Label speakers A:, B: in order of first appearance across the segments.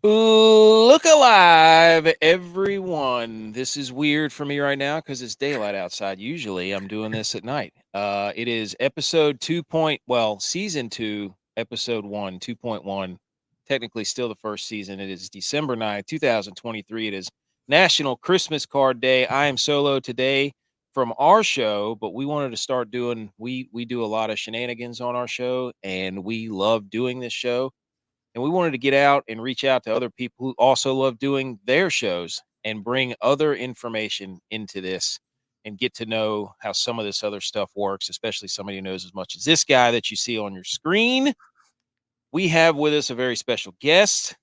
A: Look alive, everyone. This is weird for me right now because it's daylight outside. Usually I'm doing this at night. It is episode 2 season 2, episode 1, 2.1. Technically still the first season. It is December 9th, 2023. It is National Christmas Card Day. I am solo today from our show, but we wanted to start doing, we do a lot of shenanigans on our show, and we love doing this show. And we wanted to get out and reach out to other people who also love doing their shows and bring other information into this and get to know how some of this other stuff works, especially somebody who knows as much as this guy that you see on your screen. We have with us a very special guest,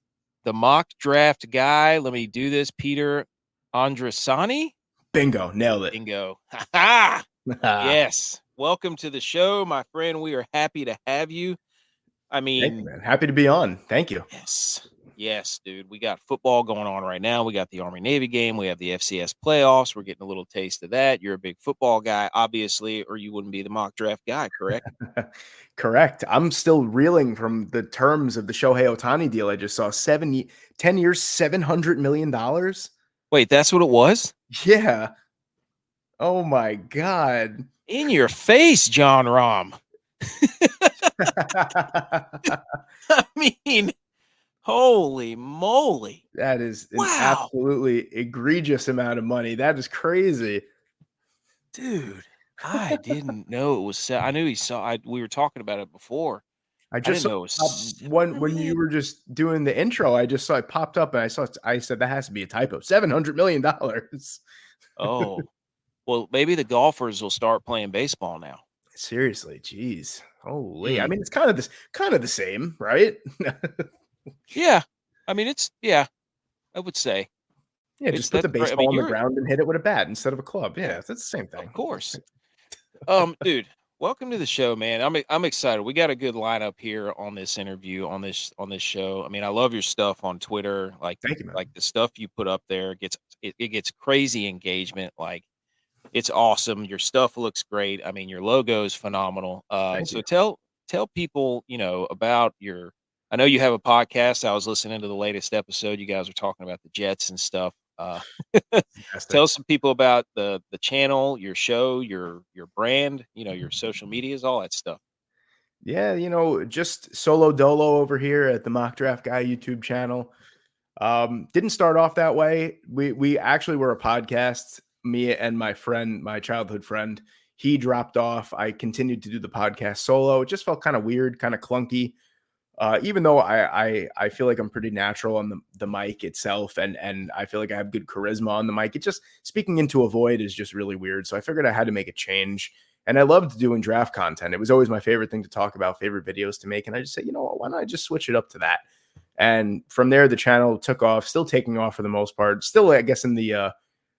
A: the mock draft guy. Let me do this, Peter Andrasani.
B: Bingo, nailed it.
A: Bingo. Ha ha. Yes. Welcome to the show, my friend. We are happy to have you. I mean,
B: thank you, man. Happy to be on. Thank you.
A: Yes, dude. We got football going on right now. We got the Army-Navy game. We have the FCS playoffs. We're getting a little taste of that. You're a big football guy, obviously, or you wouldn't be the mock draft guy, correct?
B: Correct. I'm still reeling from the terms of the Shohei Ohtani deal I just saw. 10 years, $700 million.
A: Wait, that's what it was?
B: Yeah. Oh, my God.
A: In your face, John Rahm. I mean, holy moly.
B: That is an absolutely egregious amount of money. That is crazy.
A: Dude, I didn't know it was. I knew we were talking about it before.
B: I just saw when you were just doing the intro, I just saw it popped up and I said, that has to be a typo. $700 million.
A: Oh, well, maybe the golfers will start playing baseball now.
B: Seriously, geez. Holy. I mean, it's kind of the same, right?
A: Yeah. I mean, I would say.
B: Yeah, just put the baseball on the ground and hit it with a bat instead of a club. Yeah, that's the same thing.
A: Of course. Dude, welcome to the show, man. I'm excited. We got a good lineup here on this interview, on this show. I mean, I love your stuff on Twitter.
B: Thank you, man.
A: Like the stuff you put up there it gets crazy engagement. Like, it's awesome. Your stuff looks great. I mean, your logo is phenomenal. So tell people, about I know you have a podcast. I was listening to the latest episode. You guys were talking about the Jets and stuff. Tell some people about the channel, your show, your brand, your social medias, all that stuff.
B: Yeah, just solo dolo over here at the Mock Draft Guy YouTube channel. Didn't start off that way. We actually were a podcast. Me and my friend, my childhood friend, he dropped off. I continued to do the podcast solo. It just felt kind of weird, kind of clunky. Even though I feel like I'm pretty natural on the mic itself, and I feel like I have good charisma on the mic. It just speaking into a void is just really weird. So I figured I had to make a change. And I loved doing draft content. It was always my favorite thing to talk about, favorite videos to make. And I just said, why not just switch it up to that? And from there, the channel took off, still taking off for the most part. Still, I guess in the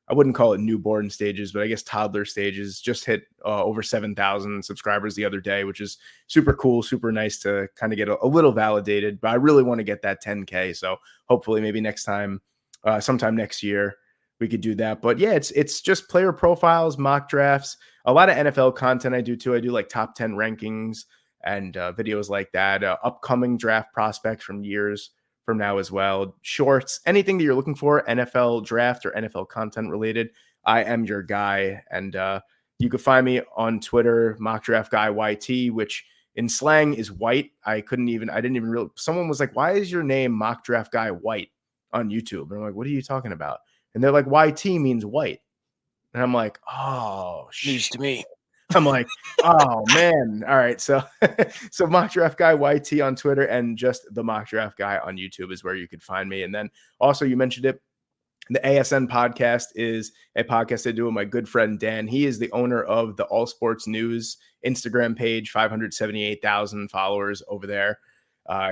B: I wouldn't call it newborn stages, but I guess toddler stages. Just hit over 7,000 subscribers the other day, which is super cool, super nice to kind of get a little validated. But I really want to get that 10K. So hopefully maybe next time, sometime next year, we could do that. But yeah, it's just player profiles, mock drafts, a lot of NFL content I do too. I do like top 10 rankings and videos like that, upcoming draft prospects from years from now as well, shorts, anything that you're looking for, NFL draft or NFL content related, I am your guy. And you can find me on Twitter, Mock Draft Guy YT, which in slang is white. I didn't even realize. Someone was like, why is your name Mock Draft Guy White on YouTube? And I'm like, what are you talking about? And they're like, YT means white. And I'm like, oh,
A: news to me.
B: I'm like, oh man. All right. So Mock Draft Guy YT on Twitter and just the Mock Draft Guy on YouTube is where you could find me. And then also you mentioned it. The ASN podcast is a podcast I do with my good friend Dan. He is the owner of the All Sports News Instagram page, 578,000 followers over there.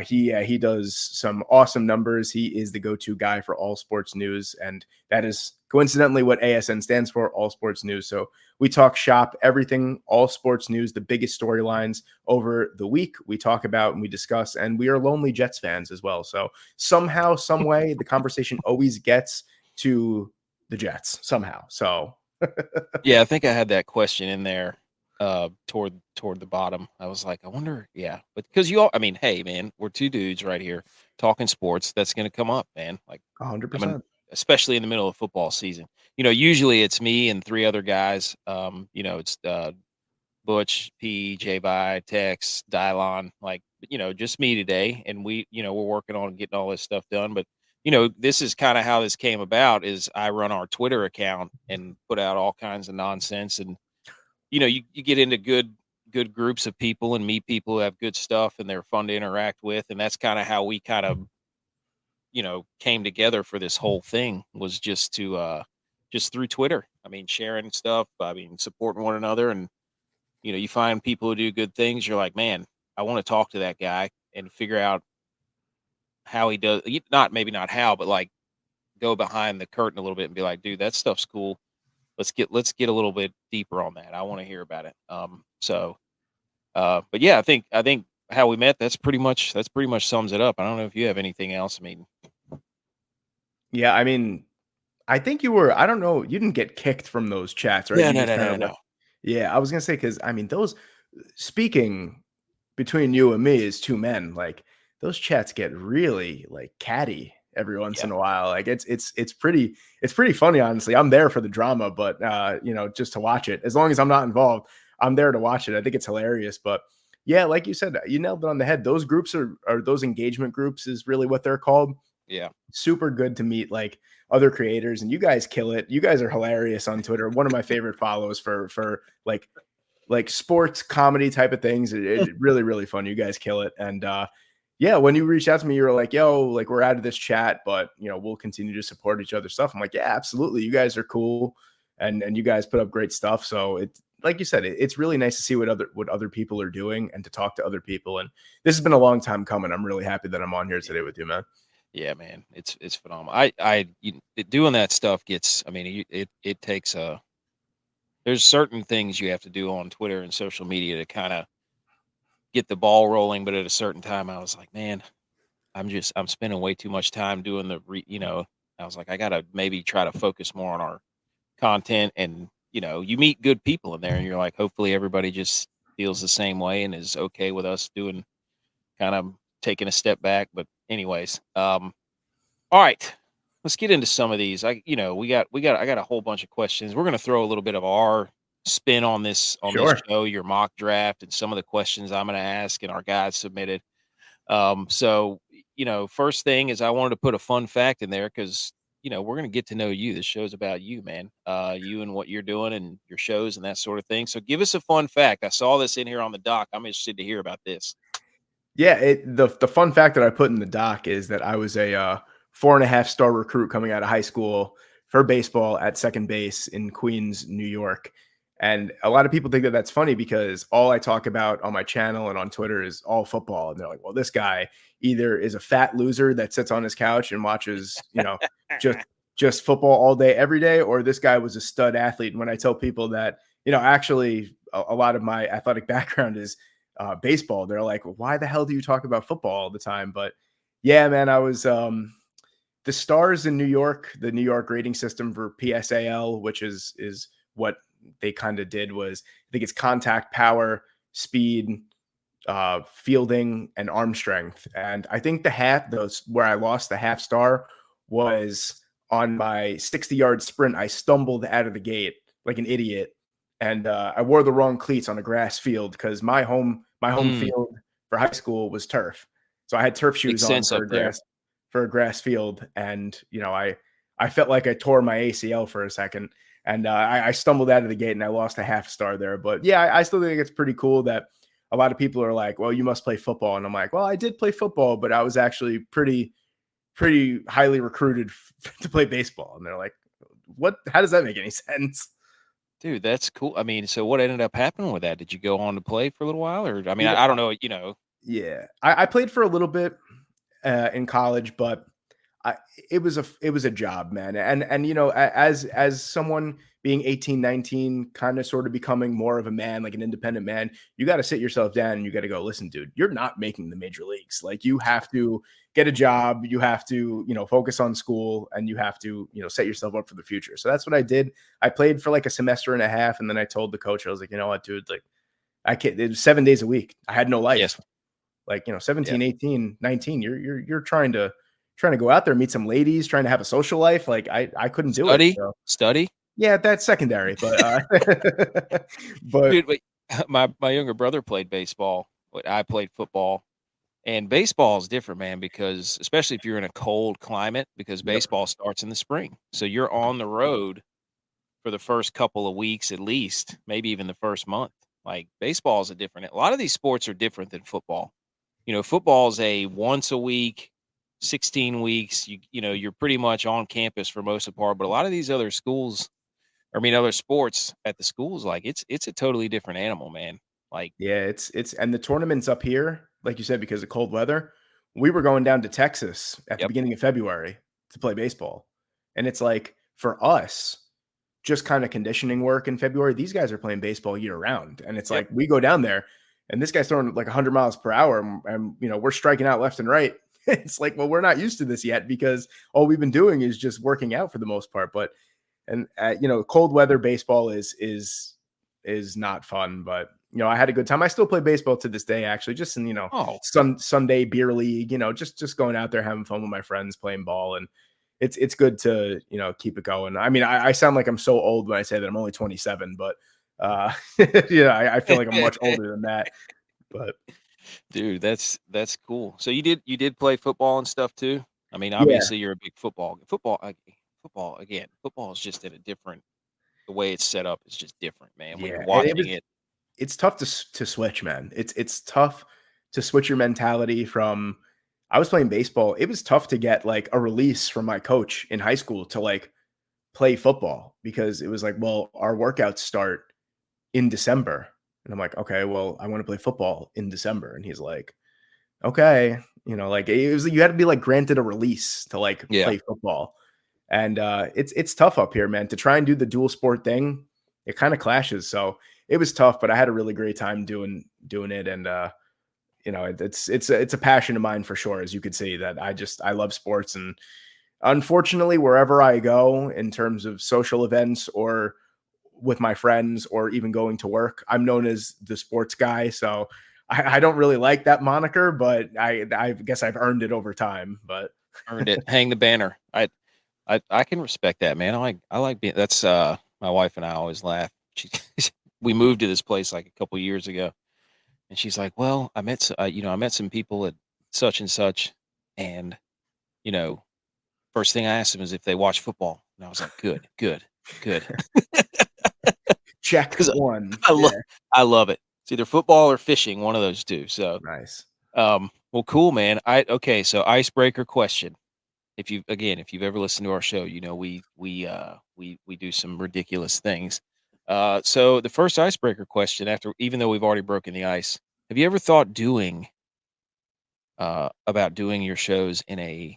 B: He does some awesome numbers. He is the go-to guy for all sports news, and that is coincidentally what ASN stands for, All Sports News. So we talk shop, everything, all sports news, the biggest storylines over the week we talk about and we discuss, and we are lonely Jets fans as well. So somehow, some way, the conversation always gets to the Jets somehow. So
A: yeah, I think I had that question in there toward the bottom. I was like, I wonder, yeah, but because you all, I mean, hey, man, we're two dudes right here talking sports. That's going to come up, man. Like, I mean,
B: 100%.
A: especially in the middle of football season. Usually it's me and three other guys. It's Butch, P, J, Vi, Tex, Dylon, like, just me today. And we're working on getting all this stuff done. But, this is kind of how this came about is I run our Twitter account and put out all kinds of nonsense. And, you get into good groups of people and meet people who have good stuff and they're fun to interact with. And that's kind of how we kind of, came together for this whole thing was just through Twitter. I mean, sharing stuff, I mean, supporting one another. And, you find people who do good things. You're like, man, I want to talk to that guy and figure out how he does. Maybe not how, but like go behind the curtain a little bit and be like, dude, that stuff's cool. Let's get a little bit deeper on that. I want to hear about it. But yeah, I think how we met. That's pretty much sums it up. I don't know if you have anything else. I mean,
B: Yeah, I mean, I think you were I don't know, you didn't get kicked from those chats, right?
A: no,
B: You
A: no,
B: just
A: no,
B: kinda
A: no,
B: left.
A: no.
B: Yeah, I was gonna say because I mean, those speaking between you and me as 2 men, like, those chats get really, like, catty every once
A: Yeah,
B: in a while. Like, it's pretty funny, honestly. I'm there for the drama, but, just to watch it. As long as I'm not involved, I'm there to watch it. I think it's hilarious, but yeah, like you said, you nailed it on the head. Those groups are those engagement groups is really what they're called.
A: yeah.
B: Super good to meet like other creators, and you guys kill it. You guys are hilarious on Twitter. One of my favorite follows for like sports comedy type of things. Really really fun. You guys kill it. And yeah, when you reached out to me, you were like, "Yo, like we're out of this chat, but we'll continue to support each other's stuff." I'm like, "Yeah, absolutely. You guys are cool, and you guys put up great stuff." So it like you said, it's really nice to see what other people are doing and to talk to other people. And this has been a long time coming. I'm really happy that I'm on here today with you, man.
A: Yeah, man, it's phenomenal. Doing that stuff gets. I mean, it takes a. There's certain things you have to do on Twitter and social media to kind of get the ball rolling, but at a certain time, I was like, man, I'm spending way too much time doing I was like, I gotta maybe try to focus more on our content, and you meet good people in there, and you're like, hopefully everybody just feels the same way and is okay with us doing kind of taking a step back. But anyways, all right, let's get into some of these. I got a whole bunch of questions. We're gonna throw a little bit of our spin on this
B: Sure.
A: show, your mock draft, and some of the questions I'm gonna ask and our guys submitted. So first thing is I wanted to put a fun fact in there because we're gonna get to know you. This show's about you, man. You and what you're doing and your shows and that sort of thing. So give us a fun fact. I saw this in here on the doc. I'm interested to hear about this.
B: Yeah, the fun fact that I put in the doc is that I was a 4.5 star recruit coming out of high school for baseball at second base in Queens, New York. And a lot of people think that that's funny because all I talk about on my channel and on Twitter is all football. And they're like, well, this guy either is a fat loser that sits on his couch and watches, just just football all day, every day, or this guy was a stud athlete. And when I tell people that, actually a lot of my athletic background is baseball, they're like, well, why the hell do you talk about football all the time? But yeah, man, I was the stars in New York, the New York rating system for PSAL, which is what they kind of did was I think it's contact power, speed, fielding, and arm strength. And I think those where I lost the half star was on my 60-yard sprint. I stumbled out of the gate like an idiot, and I wore the wrong cleats on a grass field because my home
A: Mm,
B: field for high school was turf, so I had turf shoes
A: makes
B: on
A: sense up there.
B: for a grass field, and I felt like I tore my ACL for a second, and I stumbled out of the gate and I lost a half star there. But yeah, I still think it's pretty cool that a lot of people are like, "Well, you must play football," and I'm like, "Well, I did play football, but I was actually pretty highly recruited to play baseball," and they're like, "What? How does that make any sense?"
A: Dude, that's cool. I mean, so what ended up happening with that? Did you go on to play for a little while, or I mean,
B: You know,
A: I don't know.
B: yeah, I played for a little bit in college, but I, it was a job, man. And as someone being 18, 19, kind of sort of becoming more of a man, like an independent man, you got to sit yourself down and you got to go, listen, dude, you're not making the major leagues. Like you have to get a job, you have to, focus on school, and you have to, set yourself up for the future. So that's what I did. I played for like a semester and a half. And then I told the coach, I was like, you know what, dude, like I can't, it was 7 days a week. I had no life.
A: Yes.
B: Like,
A: Yeah.
B: 17, 18, 19, you're trying to go out there, meet some ladies, trying to have a social life. Like I couldn't do it. So.
A: Study.
B: Yeah, that's secondary, but but
A: Dude, wait, my younger brother played baseball. I played football, and baseball is different, man, because especially if you're in a cold climate, because
B: Yep.
A: baseball starts in the spring. So you're on the road for the first couple of weeks at least, maybe even the first month. Like baseball is a lot of these sports are different than football. Football is a once a week, 16 weeks. You're pretty much on campus for most of the part, but a lot of these other other sports at the schools, like it's a totally different animal, man. Like,
B: yeah, it's and the tournaments up here, like you said, because of cold weather, we were going down to Texas at the
A: yep,
B: beginning of February to play baseball. And it's like for us, just kind of conditioning work in February, these guys are playing baseball year round. And it's
A: yep.
B: like we go down there and this guy's throwing like 100 miles per hour and we're striking out left and right. It's like, well, we're not used to this yet because all we've been doing is just working out for the most part. But cold weather baseball is not fun, but I had a good time. I still play baseball to this day, actually, just in
A: Oh,
B: Sunday beer league. Just going out there having fun with my friends playing ball, and it's good to keep it going. I mean, I sound like I'm so old when I say that I'm only 27, but I feel like I'm much older than that. But
A: dude, that's cool. So you did play football and stuff too. I mean,
B: yeah,
A: obviously you're a big football again. Football is just in a different. The way it's set up is just different, man. When
B: yeah,
A: you're
B: and
A: watching it,
B: it's tough to switch, man. It's tough to switch your mentality from. I was playing baseball. It was tough to get like a release from my coach in high school to like play football because it was like, well, our workouts start in December. And I'm like, okay, well, I want to play football in December. And he's like, okay, like it was, you had to be like granted a release to like
A: yeah,
B: play football. And it's tough up here, man, to try and do the dual sport thing. It kind of clashes. So it was tough, but I had a really great time doing it. And it's a passion of mine for sure, as you could see that I love sports. And unfortunately, wherever I go in terms of social events or with my friends or even going to work, I'm known as the sports guy. So I don't really like that moniker, but I guess I've earned it over time. But
A: earned it. Hang the banner. I can respect that, man. I like being. That's my wife and I always laugh. She we moved to this place like a couple years ago, and she's like, "Well, I met some people at such and such, and you know, first thing I asked them is if they watch football, and I was like, good, good, good,
B: check
A: because
B: one.
A: I
B: Yeah,
A: love I love it. It's either football or fishing, one of those two. So,
B: nice.
A: well, cool, man. Okay, so icebreaker question. If you've ever listened to our show, we do some ridiculous things. So the first icebreaker question, after even though we've already broken the ice, have you ever thought about doing your shows in a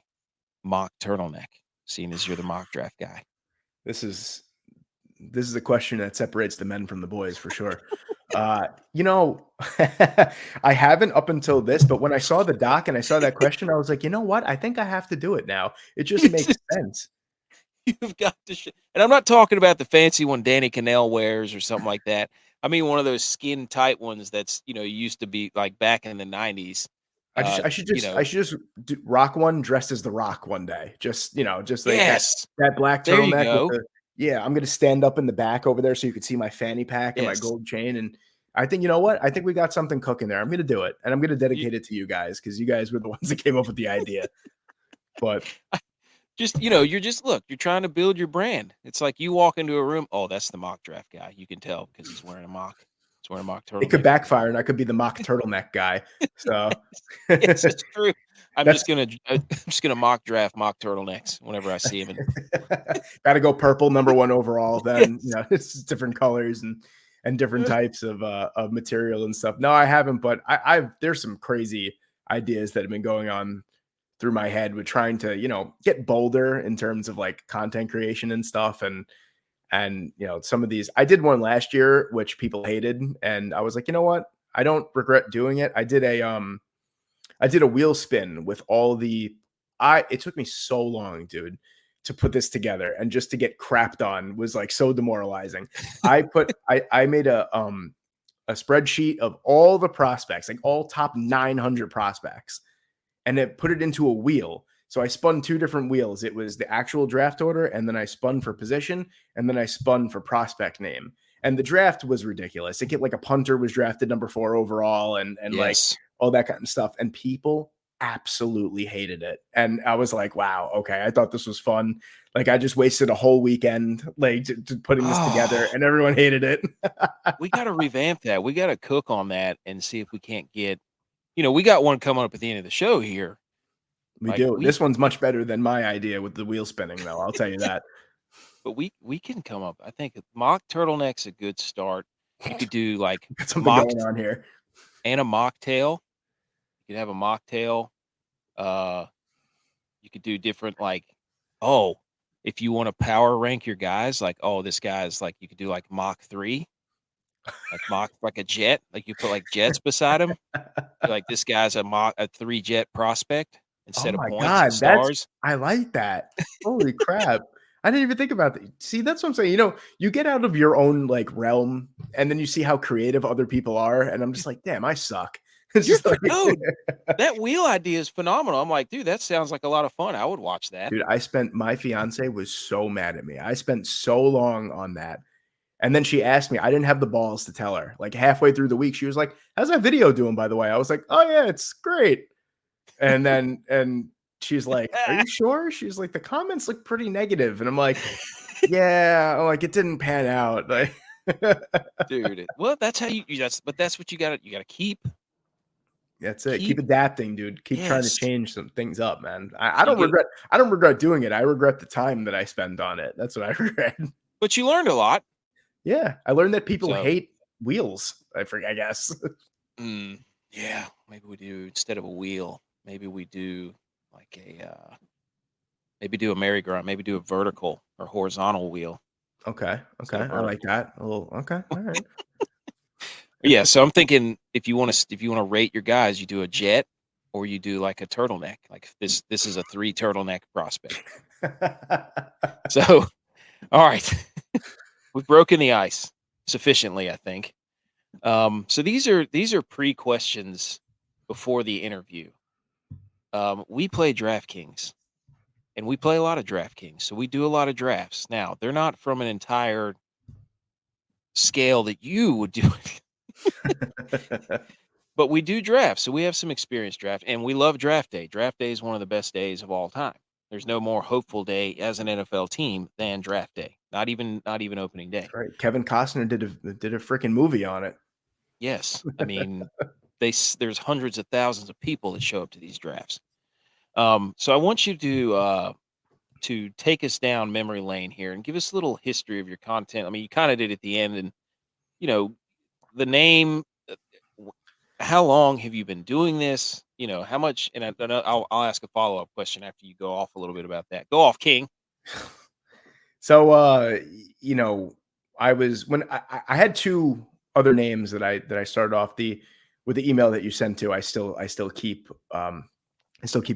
A: mock turtleneck, seeing as you're the mock draft guy?
B: This is this is a question that separates the men from the boys for sure. Uh, you know, I haven't up until this, but when I saw the doc and I saw that question, I was like, you know what? I think I have to do it now. It just makes sense.
A: You've got to, and I'm not talking about the fancy one Danny Cannell wears or something like that. I mean one of those skin tight ones that's used to be like back in the '90s. Uh, you
B: I
A: know,
B: should just rock one dressed as the Rock one day. Just just like
A: yes,
B: that black
A: there you
B: turtleneck with
A: go.
B: the yeah. I'm gonna stand up in the back over there so you could see my fanny pack and my
A: Yes,
B: gold chain. And I think you know what? I think we got something cooking there. I'm gonna do it, and I'm gonna
A: you,
B: dedicate it to you guys because you guys were the ones that came up with the idea. But
A: you're just look, you're trying to build your brand. It's like you walk into a room, oh, that's the mock draft guy. You can tell because he's wearing a mock
B: it could
A: turtleneck.
B: backfire, and I could be the mock turtleneck guy. So
A: Yes, it's true. I'm
B: that's
A: just gonna I'm just gonna mock draft mock turtlenecks whenever I see him. And
B: got to go purple, number one overall. Then
A: yes.
B: it's different colors and different types of material and stuff. No, I haven't, but I've there's some crazy ideas that have been going on through my head with trying to get bolder in terms of like content creation and stuff. And And some of these, I did one last year, which people hated, and I was like, you know what? I don't regret doing it. I did a wheel spin with all the it took me so long, dude, to put this together, and just to get crapped on was like so demoralizing. I made a spreadsheet of all the prospects, like all top 900 prospects, and it put it into a wheel. So I spun two different wheels. It was the actual draft order, and then I spun for position, and then I spun for prospect name. And the draft was ridiculous. It get like a punter was drafted number 4 overall, and like
A: Yes.
B: all that kind of stuff. And people absolutely hated it. And I was like, wow, okay, I thought this was fun. Like I just wasted a whole weekend like to putting this together,
A: Oh,
B: and everyone hated it.
A: we got to revamp that. We got to cook on that and see if we can't get, we got one coming up at the end of the show here.
B: We
A: Like
B: do.
A: we,
B: This one's much better than my idea with the wheel spinning, though. I'll tell you that.
A: but we can come up. I think mock turtleneck's a good start. You could do like
B: Got something
A: mock
B: going on here.
A: and a mocktail. You could have a mocktail. Uh, you could do different like, oh, if you want to power rank your guys, like, oh, this guy's like, you could do like Mach 3, like Mach like a jet, like you put like jets beside him. You're like, this guy's a 3 jet prospect
B: Oh
A: instead of
B: my
A: points and
B: god,
A: stars.
B: I like that. Holy crap. I didn't even think about that. See, that's what I'm saying. You get out of your own like realm, and then you see how creative other people are, and I'm just like, damn, I suck. It's
A: You're
B: just like,
A: no, that wheel idea is phenomenal. I'm like, dude, that sounds like a lot of fun. I would watch that.
B: dude, my fiance was so mad at me. I spent so long on that. And then she asked me, I didn't have the balls to tell her. Like halfway through the week, she was like, how's that video doing, by the way? I was like, oh yeah, it's great. And she's like, are you sure? She's like, the comments look pretty negative. And I'm like, yeah, like it didn't pan out. Like
A: Dude, well, that's how that's what you gotta
B: that's it. Keep
A: keep.
B: adapting, dude. Keep trying to
A: Yes.
B: change some things up, man. I
A: So you
B: don't
A: get,
B: regret doing it. I regret the time that I spend on it. That's what I regret.
A: but you learned a lot.
B: Yeah. I learned that people
A: So,
B: hate wheels. I guess.
A: yeah, maybe we do instead of a wheel, maybe we do like maybe do a merry-go-round, maybe do a vertical or horizontal wheel
B: Okay.
A: instead of
B: I like
A: vertical.
B: that. A little okay. All right.
A: But yeah, so I'm thinking if you want to rate your guys, you do a jet or you do like a turtleneck. Like this is a 3 turtleneck prospect. So, all right. We've broken the ice sufficiently, I think. So these are pre-questions before the interview. We play DraftKings, and we play a lot of DraftKings, so we do a lot of drafts. Now, they're not from an entire scale that you would do, but we do drafts, so we have some experience draft, and we love draft day. Draft day is one of the best days of all time. There's no more hopeful day as an NFL team than draft day. Not even opening day.
B: Right. Kevin Costner did a freaking movie on it.
A: Yes, I mean there's hundreds of thousands of people that show up to these drafts. So I want you to take us down memory lane here and give us a little history of your content. I mean, you kind of did at the end, and you know the name. How long have you been doing this? How much? And I'll ask a follow up question after you go off a little bit about that. Go off, King.
B: So I was when I had two other names that I started off with the email that you sent to. I still keep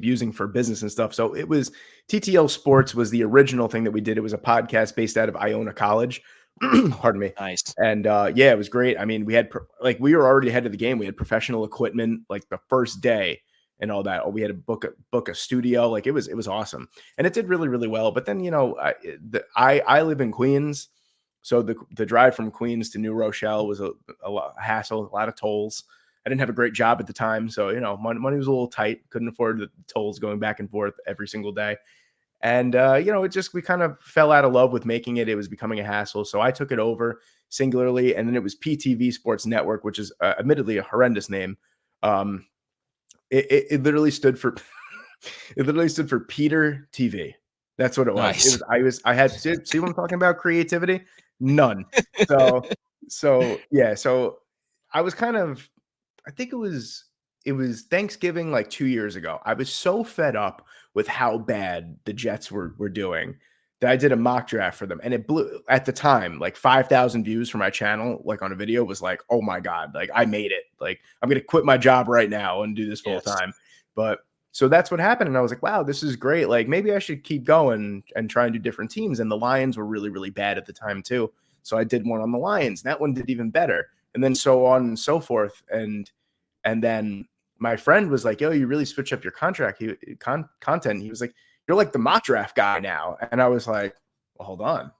B: using for business and stuff. So it was TTL Sports was the original thing that we did. It was a podcast based out of Iona College.
A: Oh,
B: Pardon me.
A: nice.
B: And yeah, it was great. I mean, we were already ahead of the game. We had professional equipment like the first day and all that. Oh, we had to book a studio. Like it was awesome, and it did really really well. But then I live in Queens, so the drive from Queens to New Rochelle was a hassle, a lot of tolls. I didn't have a great job at the time, so money was a little tight. Couldn't afford the tolls going back and forth every single day. And we kind of fell out of love with making it. It was becoming a hassle, so I took it over singularly, and then it was PTV Sports Network, which is admittedly a horrendous name. It literally stood for it literally stood for Peter TV. That's what it was.
A: Nice.
B: I had see what I'm talking about? Creativity? None. So yeah. So I was kind of I think it was Thanksgiving like 2 years ago. I was so fed up with how bad the Jets were doing that I did a mock draft for them, and it blew at the time, like 5,000 views for my channel, like on a video was like, oh my God, like I made it. Like I'm gonna quit my job right now and do this full
A: Yes.
B: time. But so that's what happened. And I was like, wow, this is great. Like maybe I should keep going and try and do different teams. And the Lions were really, really bad at the time too. So I did one on the Lions. And that one did even better. And then so on and so forth. And then my friend was like, yo, you really switch up your content. He was like, you're like the mock draft guy now. And I was like, well, hold on. I was like,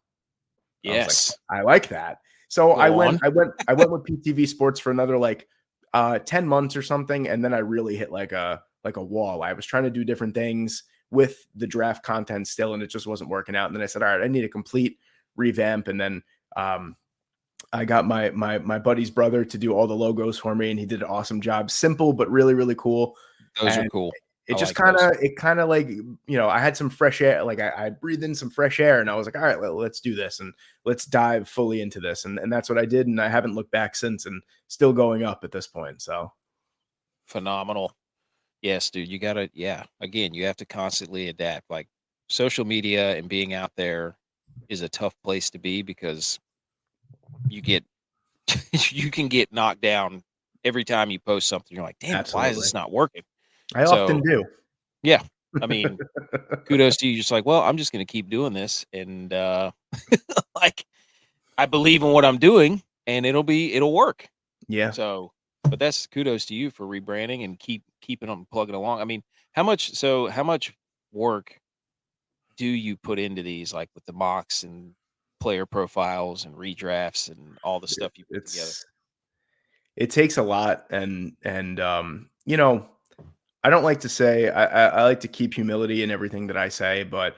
A: Yes.
B: I like that. So
A: Go on.
B: I went with PTV Sports for another like 10 months or something. And then I really hit like a wall. I was trying to do different things with the draft content still, and it just wasn't working out. And then I said, all right, I need a complete revamp. And then I got my buddy's brother to do all the logos for me, and he did an awesome job. Simple, but really, really cool.
A: Those are
B: And
A: cool.
B: it
A: I
B: just
A: like those.
B: kind of like, I had some fresh air. Like I breathed in some fresh air, and I was like, all right, let's do this and let's dive fully into this. And that's what I did. And I haven't looked back since, and still going up at this point. So
A: Phenomenal. Yes, dude, you gotta, yeah. Again, you have to constantly adapt. Like social media and being out there is a tough place to be because you get you can get knocked down every time you post something. You're like, damn it, why is
B: absolutely.
A: this not working?
B: I often
A: So
B: do.
A: yeah, I mean, kudos to you. Just like, well, I'm just gonna keep doing this, and like I believe in what I'm doing, and it'll work.
B: Yeah.
A: So, but that's kudos to you for rebranding and keeping them plugging along. I mean, how much work do you put into these, like with the mocks and player profiles and redrafts and all the stuff you put together?
B: It's it takes a lot. And I don't like to say, I like to keep humility in everything that I say, but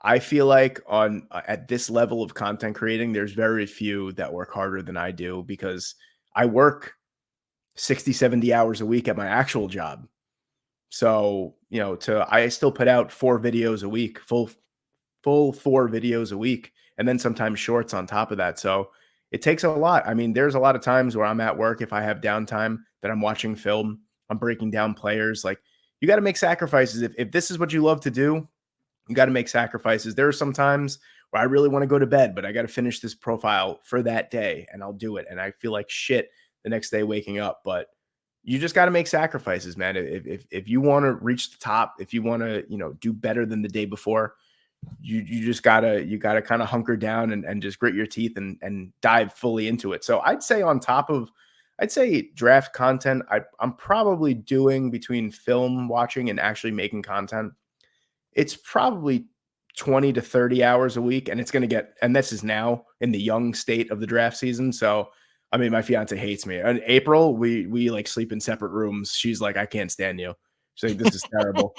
B: I feel like on at this level of content creating, there's very few that work harder than I do, because I work 60, 70 hours a week at my actual job. So, I still put out 4 videos a week, full 4 videos a week, and then sometimes shorts on top of that. So it takes a lot. I mean, there's a lot of times where I'm at work, if I have downtime, that I'm watching film, I'm breaking down players. Like you got to make sacrifices. If this is what you love to do, you got to make sacrifices. There are some times where I really want to go to bed, but I got to finish this profile for that day, and I'll do it. And I feel like shit the next day waking up. But you just got to make sacrifices, man. If you want to reach the top, if you want to, do better than the day before, you gotta kind of hunker down and just grit your teeth and dive fully into it. So I'd say draft content, I'm probably doing, between film watching and actually making content, it's probably 20 to 30 hours a week. And and this is now in the young state of the draft season. So I mean, my fiance hates me. In April, we like sleep in separate rooms. She's like, I can't stand you. She's like, this is terrible.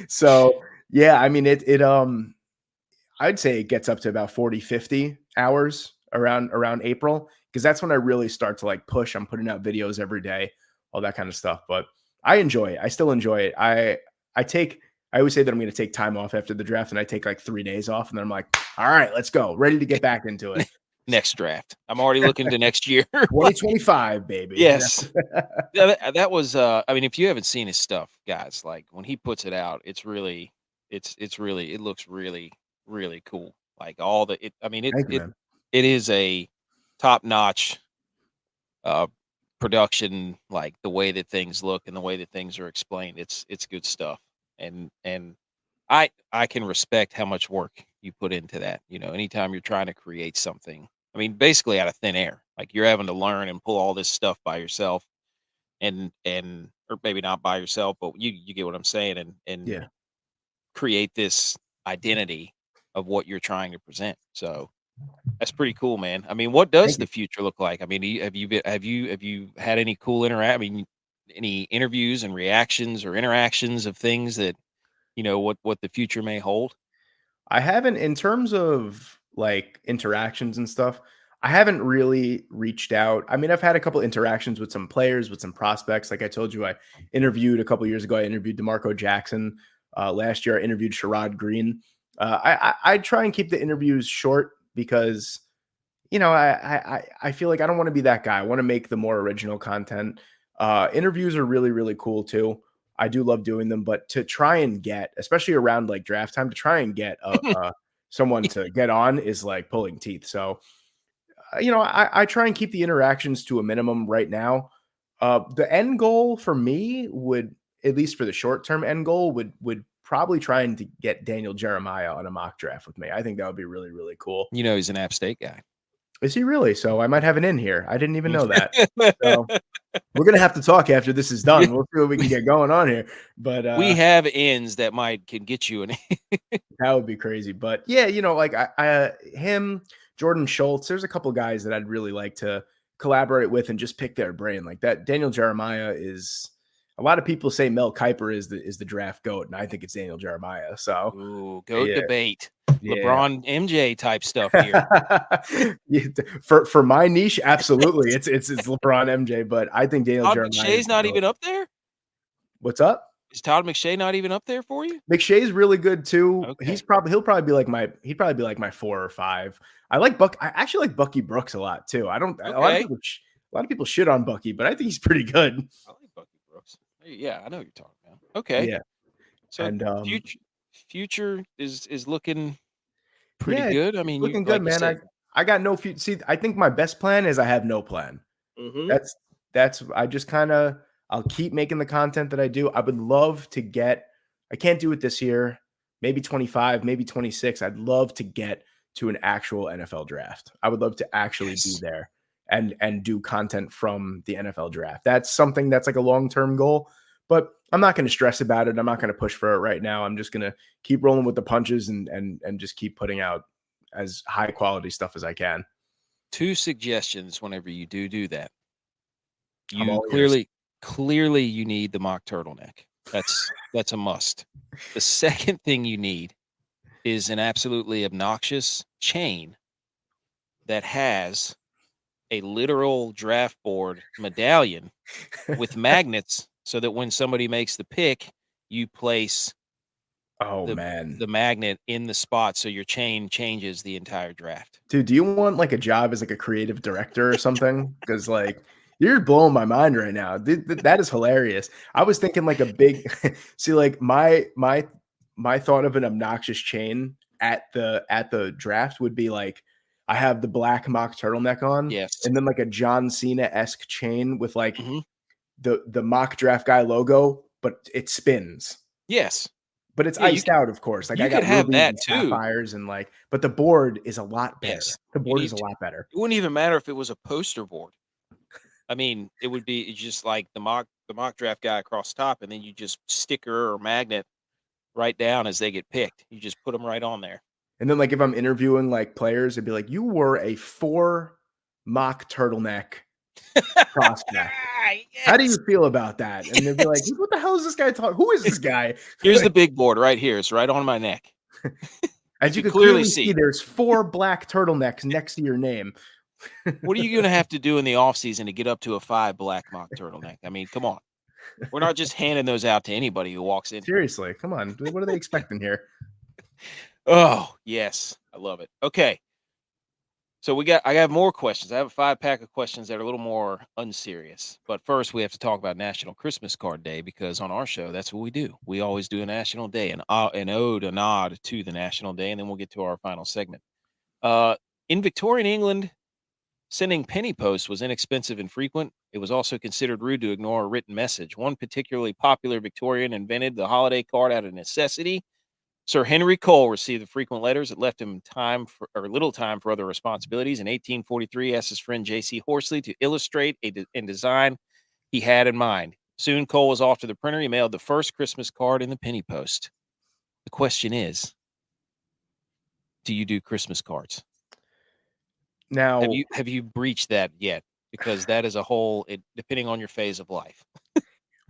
B: So yeah, I mean, I'd say it gets up to about 40, 50 hours around April, because that's when I really start to like push. I'm putting out videos every day, all that kind of stuff. But I enjoy it. I still enjoy it. I always say that I'm going to take time off after the draft, and I take like 3 days off, and then I'm like, all right, let's go. Ready to get back into it.
A: Next draft. I'm already looking to next year. Like,
B: 2025, baby.
A: yes. Yeah, that was I mean, if you haven't seen his stuff, guys, like when he puts it out, it's really, it looks really, really cool. Like all the it I mean,
B: Thank you, man.
A: it is a top-notch uh production, like the way that things look and the way that things are explained. It's good stuff. And I can respect how much work you put into that. Anytime you're trying to create something, I mean, basically out of thin air, like you're having to learn and pull all this stuff by yourself, and or maybe not by yourself, but you get what I'm saying, and
B: Yeah.
A: create this identity of what you're trying to present. So that's pretty cool, man. I mean, what does
B: Thank
A: the
B: you.
A: future look like? I mean, have you had any cool interact? I mean, any interviews and reactions or interactions of things that what the future may hold?
B: I haven't, in terms of like interactions and stuff, I haven't really reached out. I mean, I've had a couple interactions with some players, with some prospects. Like I told you, I interviewed a couple years ago. I interviewed DeMarco Jackson. Last year, I interviewed Sherrod Green. I try and keep the interviews short, because I feel like I don't want to be that guy. I want to make the more original content. Interviews are really, really cool too. I do love doing them, but to try and get, especially around like draft time, to try and get someone to get on is like pulling teeth. So, I try and keep the interactions to a minimum right now. The end goal for me would, at least for the short term end goal, would probably trying to get Daniel Jeremiah on a mock draft with me. I think that would be really, really cool.
A: He's an App State guy.
B: Is he really? So I might have an in here. I didn't even know that. So we're gonna have to talk after this is done. We'll see what we can get going on here. But
A: we have ends that can get you an.
B: That would be crazy. But yeah, like him, Jordan Schultz. There's a couple guys that I'd really like to collaborate with and just pick their brain like that. Daniel Jeremiah is. A lot of people say Mel Kiper is the draft GOAT, and I think it's Daniel Jeremiah. So,
A: ooh, GOAT debate.
B: Yeah.
A: LeBron MJ type stuff here.
B: for my niche, absolutely, it's LeBron MJ. But I think Daniel Jeremiah.
A: McShay's not even up there.
B: What's up?
A: Is Todd McShay not even up there for you?
B: McShay's really good too.
A: Okay.
B: He'd probably be like my 4 or 5. I actually like Bucky Brooks a lot too. A lot of people shit on Bucky, but I think he's pretty good.
A: I like Bucky Brooks. Yeah, I know what you're talking about. Okay.
B: Yeah.
A: So
B: and
A: future is looking pretty good. I mean,
B: looking good, man. I got no future. See, I think my best plan is I have no plan.
A: Mm-hmm.
B: That's I just I'll keep making the content that I do. I would love to get. I can't do it this year. Maybe 25, maybe 26. I'd love to get to an actual NFL draft. I would love to actually be there and do content from the NFL draft. That's something that's like a long-term goal, but I'm not going to stress about it. I'm not going to push for it right now. I'm just going to keep rolling with the punches and just keep putting out as high quality stuff as I can.
A: 2 suggestions whenever you do that.
B: You
A: clearly you need the mock turtleneck. That's a must. The second thing you need is an absolutely obnoxious chain that has a literal draft board medallion with magnets so that when somebody makes the pick, you place the magnet in the spot so your chain changes the entire draft.
B: Dude, do you want like a job as like a creative director or something? Because like you're blowing my mind right now. That is hilarious. I was thinking like a big see, like my thought of an obnoxious chain at the draft would be like I have the black mock turtleneck on,
A: yes,
B: and then like a John Cena-esque chain with like the mock draft guy logo, but it spins.
A: Yes.
B: But it's iced out, of course. Like
A: I got have that too.
B: Sapphires and like, but the board is a lot better. Yes. The board is a lot better.
A: It wouldn't even matter if it was a poster board. I mean, it would be just like the mock draft guy across top, and then you just sticker or magnet right down as they get picked. You just put them right on there.
B: And then like if I'm interviewing like players, it'd be like, you were a 4 mock turtleneck prospect. Yes. How do you feel about that? And they'd be like, what the hell is this guy talking? Who is this guy?
A: Here's the big board right here. It's right on my neck.
B: As you can clearly see, there's 4 black turtlenecks next to your name.
A: What are you going to have to do in the offseason to get up to a 5 black mock turtleneck? I mean, come on. We're not just handing those out to anybody who walks in.
B: Seriously, come on. What are they expecting here?
A: Oh, yes. I love it. Okay. So I have more questions. I have a 5-pack of questions that are a little more unserious. But first, we have to talk about National Christmas Card Day, because on our show, that's what we do. We always do a National Day, an ode, a nod to the National Day, and then we'll get to our final segment. In Victorian England, sending penny post was inexpensive and frequent. It was also considered rude to ignore a written message. One particularly popular Victorian invented the holiday card out of necessity. Sir Henry Cole received the frequent letters that left him little time for other responsibilities. In 1843, asked his friend J.C. Horsley to illustrate and design he had in mind. Soon, Cole was off to the printer. He mailed the first Christmas card in the penny post. The question is, do you do Christmas cards?
B: Now,
A: have you breached that yet? Because that is a whole, depending on your phase of life.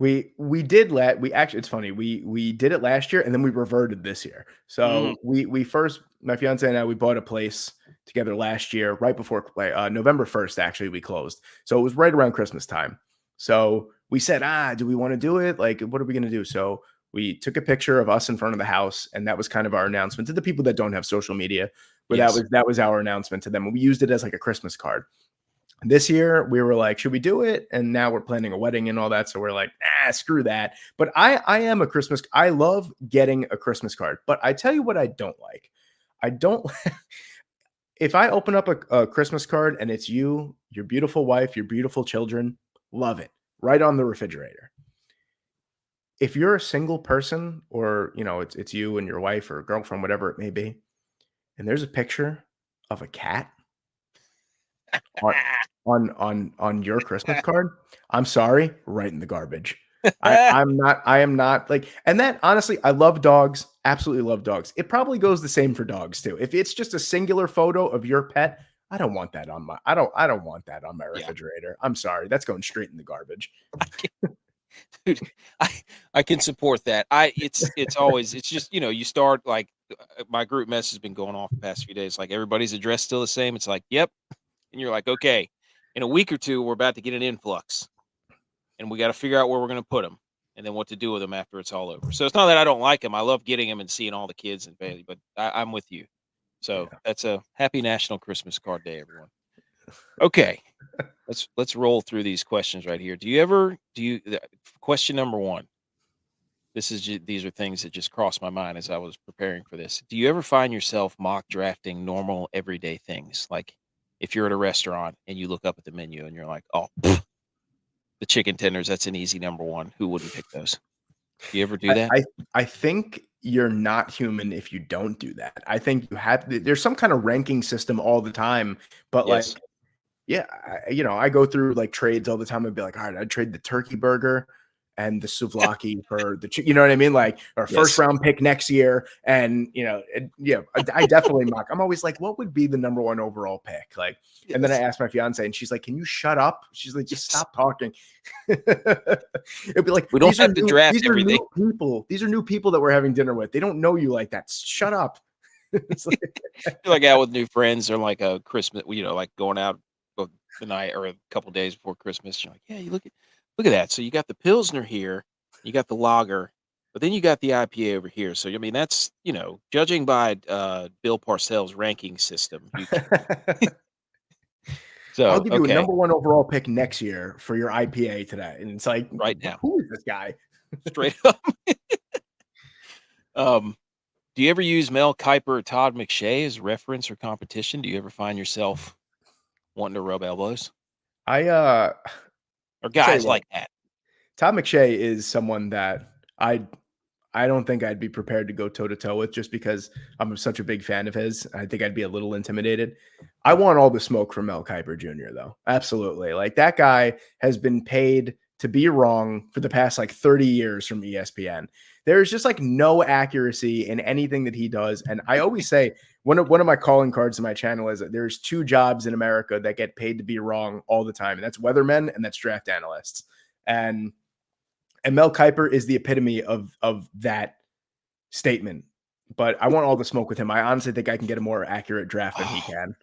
B: We actually, it's funny. We did it last year and then we reverted this year. So we first, my fiance and I, we bought a place together last year, right before November 1st, actually, we closed. So it was right around Christmas time. So we said, do we want to do it? Like, what are we going to do? So we took a picture of us in front of the house, and that was kind of our announcement to the people that don't have social media. But yes, that was our announcement to them. We used it as like a Christmas card. This year we were like, should we do it? And now we're planning a wedding and all that. So we're like, screw that. But I am a Christmas. I love getting a Christmas card. But I tell you what I don't like. I don't if I open up a Christmas card and it's you, your beautiful wife, your beautiful children, love it. Right on the refrigerator. If you're a single person or it's you and your wife or girlfriend, whatever it may be, and there's a picture of a cat on on your Christmas card, I'm sorry, right in the garbage. I am not like, and that honestly, I love dogs, absolutely love dogs. It probably goes the same for dogs too. If it's just a singular photo of your pet, I don't want that on my I don't want that on my
A: Yeah.
B: refrigerator. I'm sorry, that's going straight in the garbage.
A: Dude, I can support that. It's always it's just you start like my group mess has been going off the past few days. Like everybody's address still the same. It's like, yep, and you're like, okay, in a week or two we're about to get an influx, and we got to figure out where we're going to put them, and then what to do with them after it's all over. So it's not that I don't like them. I love getting them and seeing all the kids and family, but I'm with you. So that's a happy National Christmas Card Day, everyone. Okay, let's roll through these questions right here. Question number one. These are things that just crossed my mind as I was preparing for this. Do you ever find yourself mock drafting normal everyday things? Like if you're at a restaurant and you look up at the menu and you're like, oh, the chicken tenders, that's an easy number one. Who wouldn't pick those? Do you ever do that?
B: I think you're not human if you don't do that. I think there's some kind of ranking system all the time, but
A: Yes.
B: like, yeah, I go through like trades all the time and be like, all right, I'd trade the turkey burger and the souvlaki for the you know what I mean? Like our first round pick next year. And I definitely mock. I'm always like, what would be the number one overall pick? Like, and then I asked my fiance and she's like, can you shut up? She's like, just stop talking. It'd be like,
A: we don't have to draft everything.
B: These are new people that we're having dinner with. They don't know you like that. Shut up.
A: It's like out with new friends or like a Christmas, like going out the night or a couple days before Christmas. You're like, yeah, you look at that. So you got the Pilsner here, you got the lager, but then you got the IPA over here. So I mean, that's judging by Bill Parcells' ranking system. So
B: I'll give you a number one overall pick next year for your IPA today, and it's like,
A: right now,
B: who is this guy?
A: Straight up. Do you ever use Mel Kiper or Todd McShay as reference or competition? Do you ever find yourself wanting to rub elbows?
B: Or
A: guys like that?
B: Todd McShay is someone that I don't think I'd be prepared to go toe to toe with just because I'm such a big fan of his. I think I'd be a little intimidated. I want all the smoke from Mel Kiper Jr. though. Absolutely. Like that guy has been paid to be wrong for the past like 30 years from ESPN. There's just like no accuracy in anything that he does. And I always say one of my calling cards in my channel is that there's two jobs in America that get paid to be wrong all the time. And that's weathermen and that's draft analysts. And Mel Kiper is the epitome of that statement. But I want all the smoke with him. I honestly think I can get a more accurate draft than he can.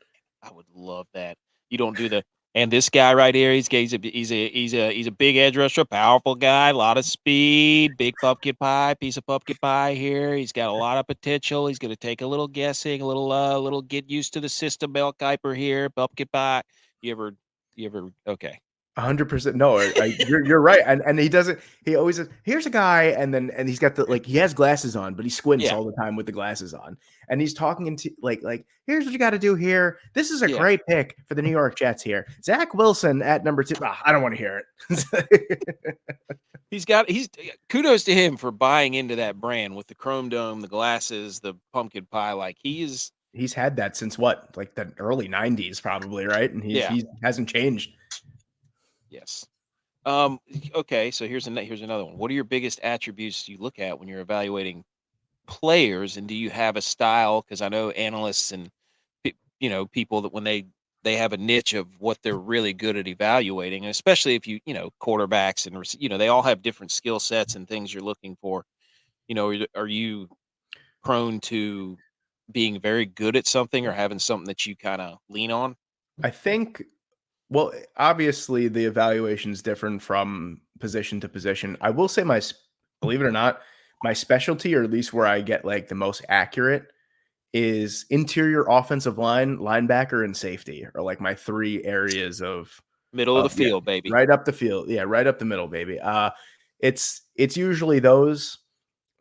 A: I would love that. You don't do and this guy right here, he's a big edge rusher, powerful guy, a lot of speed, big pumpkin pie, piece of pumpkin pie here. He's got a lot of potential. He's going to take a little guessing, a little get used to the system. Mel Kiper here, pumpkin pie. You ever? Okay.
B: 100%. No, you're right. And he doesn't, he always says, here's a guy. And he's got he has glasses on, but he squints all the time with the glasses on. And he's talking into like, here's what you got to do here. This is a great pick for the New York Jets here. Zach Wilson at number 2. I don't want to hear it.
A: He's kudos to him for buying into that brand with the chrome dome, the glasses, the pumpkin pie. Like he's
B: had that since what? Like the early 90s probably, right? And he hasn't changed.
A: Yes. Okay, so here's another one. What are your biggest attributes you look at when you're evaluating players, and do you have a style? Because I know analysts and people that when they have a niche of what they're really good at evaluating, and especially if quarterbacks and they all have different skill sets and things you're looking for. Are you prone to being very good at something or having something that you kind of lean on?
B: I think. Well, obviously the evaluation is different from position to position. I will say believe it or not, my specialty, or at least where I get like the most accurate, is interior offensive line, linebacker, and safety are like my 3 areas of
A: Middle of the
B: yeah,
A: field, baby.
B: right up the field. Yeah, right up the middle, baby. It's usually those.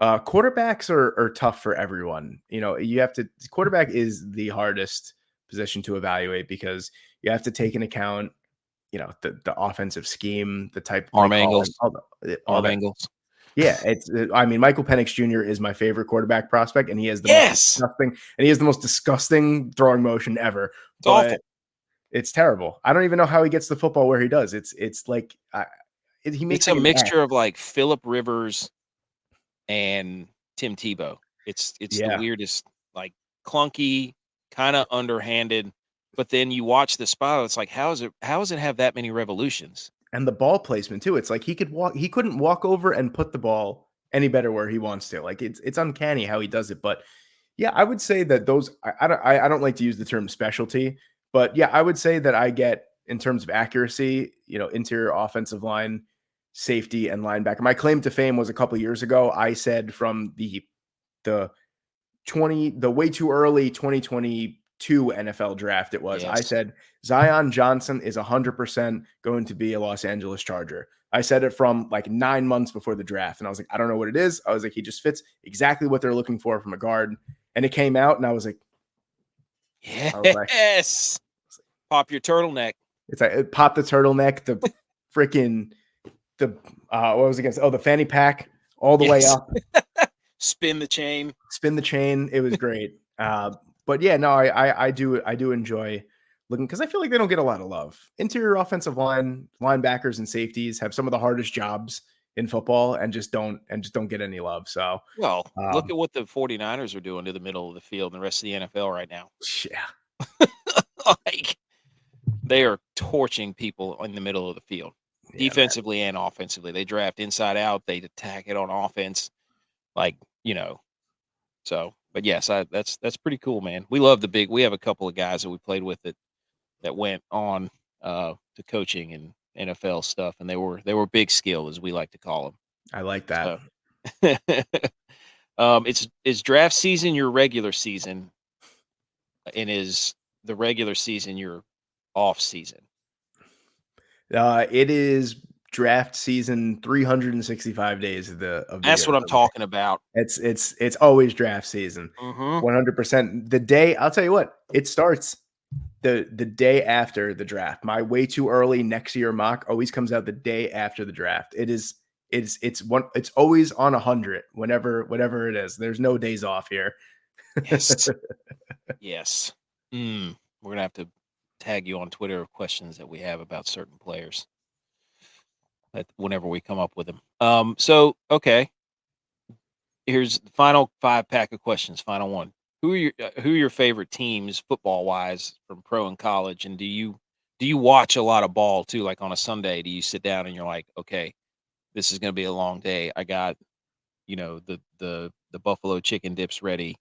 B: Quarterbacks are tough for everyone. You know, you have to quarterback is the hardest position to evaluate because you have to take into account, you know, the offensive scheme, the type of play
A: Arm
B: calling,
A: angles.
B: all
A: Arm
B: that.
A: angles.
B: Yeah, I mean, Michael Penix Jr. is my favorite quarterback prospect, and he has the most
A: Yes.
B: disgusting throwing motion ever.
A: It's
B: But
A: awful.
B: it's terrible. I don't even know how he gets the football where he does. It's like he makes
A: It's a
B: like an X.
A: mixture of like Phillip Rivers and Tim Tebow. It's the
B: Yeah.
A: weirdest, like clunky, kind of underhanded. But then you watch the spot, it's like, how is it have that many revolutions?
B: And the ball placement too. It's like he couldn't walk over and put the ball any better where he wants to. Like it's uncanny how he does it. But yeah, I would say that those I don't like to use the term specialty, but yeah, I would say that I get in terms of accuracy, you know, interior offensive line, safety, and linebacker. My claim to fame was a couple years ago. I said from the the way too early 2022 NFL draft it was. I
A: Yes.
B: said Zion Johnson is 100% going to be a Los Angeles Charger. I said it from like 9 months before the draft, and I was like, I don't know what it is. I was like, he just fits exactly what they're looking for from a guard. And it came out, and I was like,
A: Yes. Pop your turtleneck.
B: it's like pop the turtleneck, the freaking the what was it against? Oh, the fanny pack all the way
A: Yes.
B: up.
A: Spin the chain.
B: Spin the chain. It was great. But yeah, no, I do enjoy looking because I feel like they don't get a lot of love. Interior offensive line, linebackers, and safeties have some of the hardest jobs in football and just don't get any love. So
A: Well, look
B: um,
A: at what the 49ers are doing to the middle of the field and the rest of the NFL right now.
B: yeah,
A: Like they are torching people in the middle of the field, defensively and offensively. They draft inside out, they attack it on offense. Like, you know, so but yes, that's pretty cool, man. We love we have a couple of guys that we played with that went on to coaching and NFL stuff, and they were big skill, as we like to call them.
B: I like that.
A: So it's draft season your regular season, and is the regular season your off season?
B: It is draft season 365 days of the
A: That's
B: year.
A: what I'm talking about.
B: It's always draft season.
A: Mm-hmm.
B: 100%. The day, I'll tell you what, it starts the day after the draft. My way too early next year mock always comes out the day after the draft. It's always on 100 whatever it is. There's no days off here.
A: Yes. Yes. We're gonna have to tag you on Twitter of questions that we have about certain players whenever we come up with them. So okay. Here's the final 5-pack of questions. Final one. Who are your favorite teams football wise from pro and college? And do you watch a lot of ball too? Like on a Sunday, do you sit down and you're like, okay, this is going to be a long day. I got, the buffalo chicken dips ready.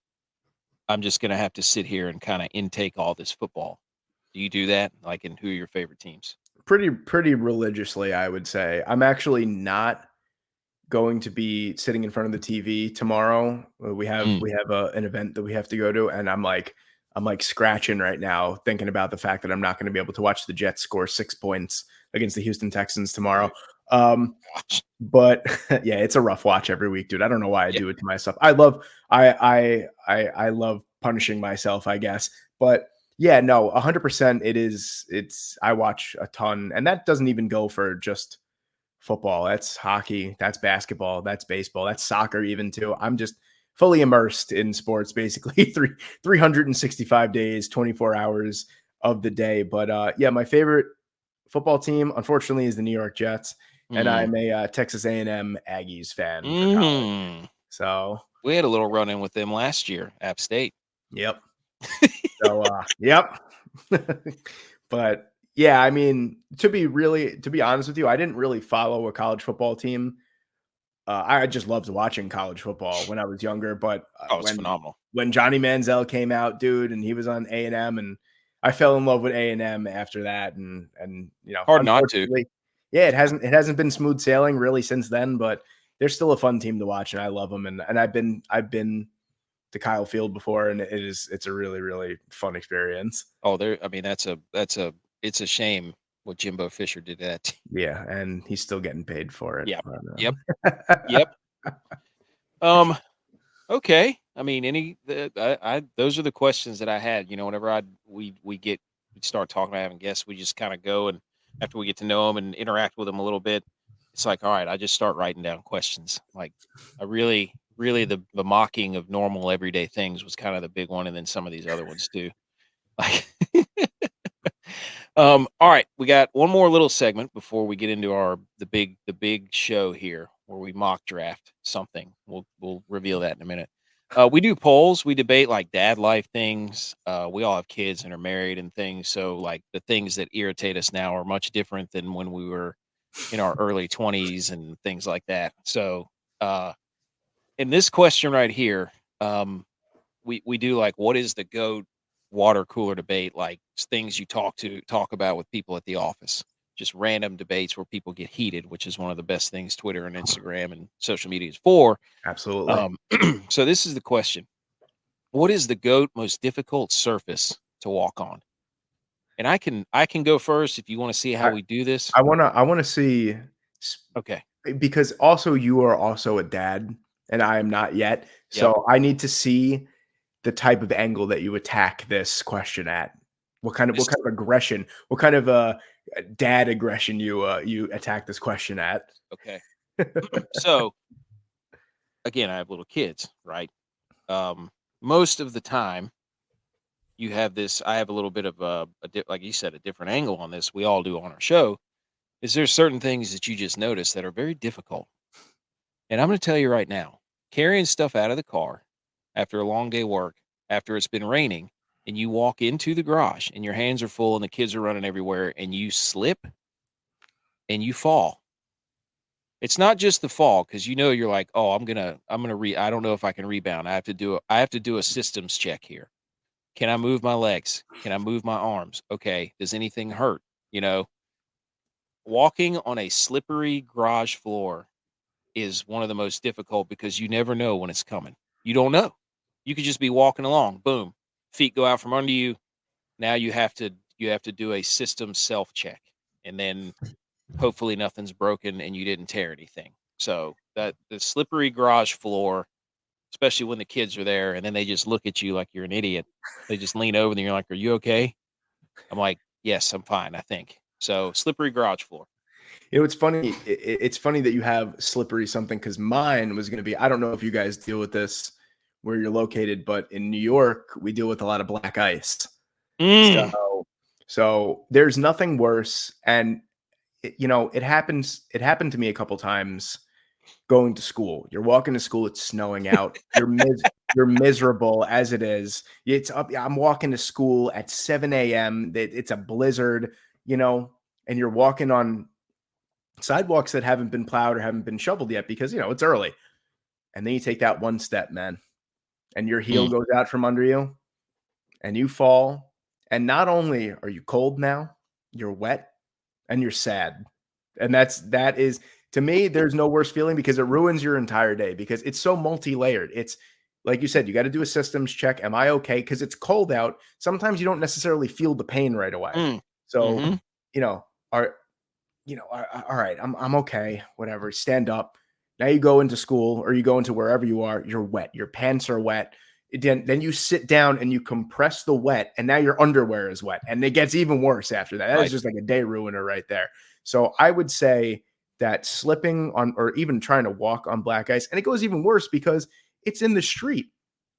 A: I'm just going to have to sit here and kind of intake all this football. Do you do that? Like, and who are your favorite teams?
B: Pretty religiously, I would say. I'm actually not going to be sitting in front of the TV tomorrow. We have an event that we have to go to, and I'm like scratching right now thinking about the fact that I'm not going to be able to watch the Jets score 6 points against the Houston Texans tomorrow. But yeah, it's a rough watch every week, dude. I don't know why I do it to myself. I love punishing myself, I guess. But yeah, no, 100%. I watch a ton, and that doesn't even go for just football. That's hockey. That's basketball. That's baseball. That's soccer even too. I'm just fully immersed in sports basically 365 days, 24 hours of the day. But yeah, my favorite football team, unfortunately, is the New York Jets, and I'm a Texas A&M Aggies fan for college. So
A: we had a little run in with them last year, App State.
B: Yep. So yep. But yeah, I mean, to be honest with you, I didn't really follow a college football team. I just loved watching college football when I was younger. But
A: it's phenomenal.
B: When Johnny Manziel came out, dude, and he was on A&M, and I fell in love with A&M after that. And
A: hard not to.
B: Yeah, it hasn't been smooth sailing really since then, but they're still a fun team to watch, and I love them. And I've been to Kyle Field before, and it's a really, really fun experience.
A: Oh, I mean, it's a shame what Jimbo Fisher did to that team.
B: Yeah, and he's still getting paid for it.
A: Yep.
B: But,
A: Yep. Yep. Okay. I mean, those are the questions that I had. Whenever we start talking about having guests, we just kind of go, and after we get to know them and interact with them a little bit, it's like, all right, I just start writing down questions. Like, I really, really the mocking of normal everyday things was kind of the big one, and then some of these other ones too. Like, all right, we got one more little segment before we get into the big show here where we mock draft something. We'll reveal that in a minute. We do polls. We debate like dad life things. We all have kids and are married and things. So like the things that irritate us now are much different than when we were in our early 20s and things like that. So in this question right here, we do like, what is the GOAT water cooler debate? Like things you talk about with people at the office, just random debates where people get heated, which is one of the best things Twitter and Instagram and social media is for.
B: Absolutely.
A: So this is the question: what is the GOAT most difficult surface to walk on? And I can go first if you want to see how we do this.
B: I wanna see,
A: Okay.
B: because also you are also a dad, and I am not yet. So
A: Yep.
B: I need to see the type of angle that you attack this question at. What kind of aggression, what kind of dad aggression you attack this question at.
A: Okay. So again, I have little kids, right? Most of the time you have this, I have a little bit of like you said, a different angle on this. We all do on our show. Is there certain things that you just notice that are very difficult? And I'm going to tell you right now, carrying stuff out of the car after a long day work, after it's been raining, and you walk into the garage and your hands are full and the kids are running everywhere and you slip and you fall. It's not just the fall, because you're like, oh, I don't know if I can rebound. I have to do a systems check here. Can I move my legs? Can I move my arms? Okay. Does anything hurt? Walking on a slippery garage floor is one of the most difficult because you never know when it's coming. You don't know. You could just be walking along, boom, feet go out from under you. Now you have to do a system self check, and then hopefully nothing's broken and you didn't tear anything. So that the slippery garage floor, especially when the kids are there and then they just look at you like you're an idiot. They just lean over and you're like, "Are you okay?" I'm like, "Yes, I'm fine, I think." So slippery garage floor.
B: It's funny. It's funny that you have slippery something, because mine was going to be. I don't know if you guys deal with this where you're located, but in New York, we deal with a lot of black ice.
A: Mm.
B: So there's nothing worse, and it happens. It happened to me a couple times going to school. You're walking to school. It's snowing out. You're miserable as it is. It's up. I'm walking to school at 7 a.m. It's a blizzard. And you're walking on sidewalks that haven't been plowed or haven't been shoveled yet, because it's early. And then you take that one step, man, and your heel
A: Mm.
B: goes out from under you and you fall. And not only are you cold now, you're wet and you're sad. And that is, to me, there's no worse feeling, because it ruins your entire day, because it's so multi-layered. It's like you said, you got to do a systems check. Am I okay? Because it's cold out. Sometimes you don't necessarily feel the pain right away.
A: Mm.
B: So,
A: Mm-hmm.
B: all right, I'm okay, whatever. Stand up. Now you go into school, or you go into wherever you are, you're wet. Your pants are wet. Then you sit down and you compress the wet, and now your underwear is wet. And it gets even worse after that. That
A: Right.
B: is just like a day ruiner right there. So I would say that slipping on, or even trying to walk on black ice, and it goes even worse because it's in the street.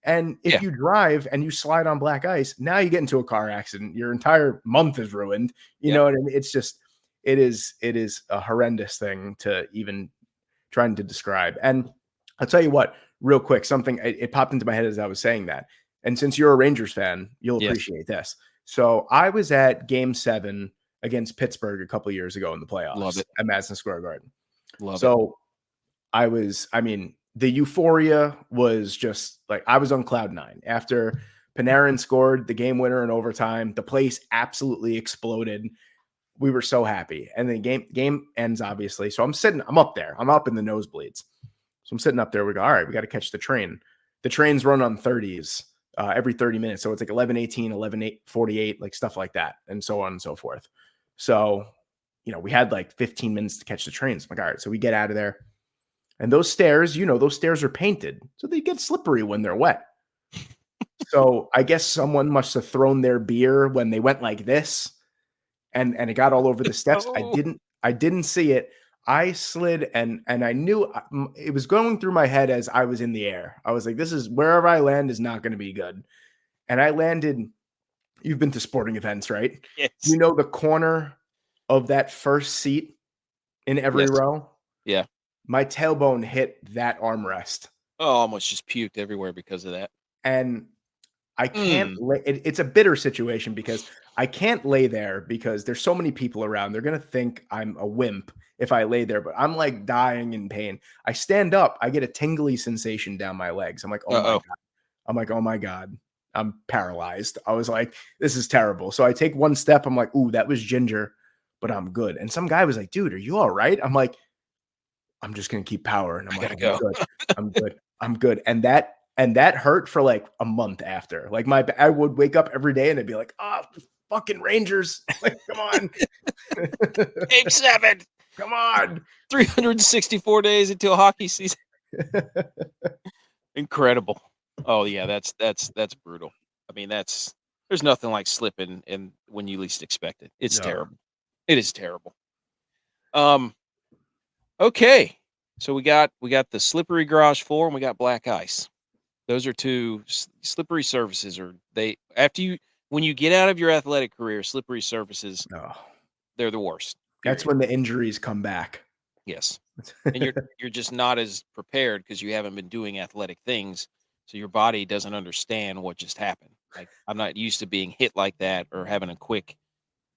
B: And if
A: Yeah.
B: you drive and you slide on black ice, now you get into a car accident. Your entire month is ruined. You
A: Yep.
B: know what I mean? It's just, it is a horrendous thing to even trying to describe. And I'll tell you what, real quick, something it popped into my head as I was saying that. And since you're a Rangers fan, you'll
A: Yes.
B: appreciate this. So I was at Game 7 against Pittsburgh a couple years ago in the playoffs.
A: Love it.
B: At Madison Square Garden.
A: Love it.
B: So the euphoria was just like, I was on cloud nine after Panarin scored the game winner in overtime. The place absolutely exploded. We were so happy. And the game ends, obviously. So I'm up there. I'm up in the nosebleeds. So I'm sitting up there. We go, all right, we got to catch the train. the trains run on 30s every 30 minutes. So it's like 11:18, 11:48, like stuff like that, and so on and so forth. So, we had like 15 minutes to catch the trains. I'm like, all right, so we get out of there. And those stairs, those stairs are painted. So they get slippery when they're wet. So I guess someone must have thrown their beer when they went like this, and it got all over the steps.
A: Oh.
B: I didn't see it. I slid, and I knew it was going through my head as I was in the air. I was like, this is wherever I land is not going to be good. And I landed. You've been to sporting events, right?
A: Yes.
B: The corner of that first seat in every
A: Yes.
B: row?
A: Yeah.
B: My tailbone hit that armrest.
A: Oh, almost just puked everywhere because of that.
B: And I can't it's a bitter situation because I can't lay there because there's so many people around. They're going to think I'm a wimp if I lay there, but I'm like dying in pain. I stand up, I get a tingly sensation down my legs. I'm like, "Oh my God." I'm like, "Oh my God. I'm paralyzed." I was like, "This is terrible." So I take one step. I'm like, "Ooh, that was ginger, but I'm good." And some guy was like, "Dude, are you all right?" I'm like, "I'm just going to keep powering." I'm
A: I
B: like,
A: gotta
B: "I'm
A: go.
B: good. I'm good. I'm good." And that hurt for like a month after. Like I would wake up every day and it'd be like, "Oh, fucking Rangers. Like, come on."
A: Game 7.
B: Come on.
A: 364 days until hockey season. Incredible. Oh yeah, that's brutal. I mean, there's nothing like slipping and when you least expect it. It's
B: No.
A: terrible. It is terrible. Okay. So we got the slippery garage floor and we got black ice. Those are two slippery surfaces. Or when you get out of your athletic career, slippery surfaces,
B: No.
A: they're the worst.
B: That's
A: Period.
B: when the injuries come back.
A: Yes. And you're just not as prepared because you haven't been doing athletic things, so your body doesn't understand what just happened. Like, I'm not used to being hit like that or having a quick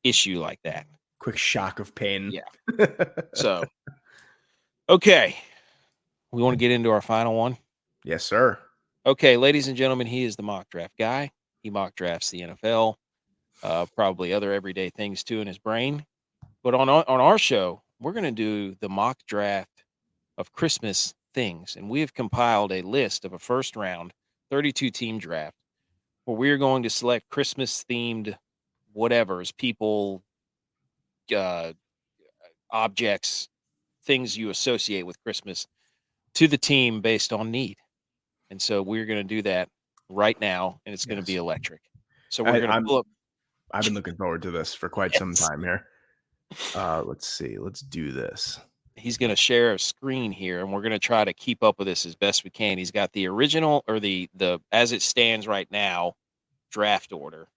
A: issue like that.
B: Quick shock of pain.
A: Yeah. So, okay, we want to get into our final one.
B: Yes, sir.
A: Okay, ladies and gentlemen, he is the mock draft guy. He mock drafts the NFL, probably other everyday things too in his brain. But on our show, we're going to do the mock draft of Christmas things. And we have compiled a list of a first round 32 team draft where we are going to select Christmas themed whatevers, people, uh, objects, things you associate with Christmas to the team based on need. And so we're going to do that right now, and it's going to be electric. So we're going to pull up.
B: I've been looking forward to this for quite some time here. Let's see. Let's do this.
A: He's going to share a screen here, and we're going to try to keep up with this as best we can. He's got the original or the as it stands right now draft order.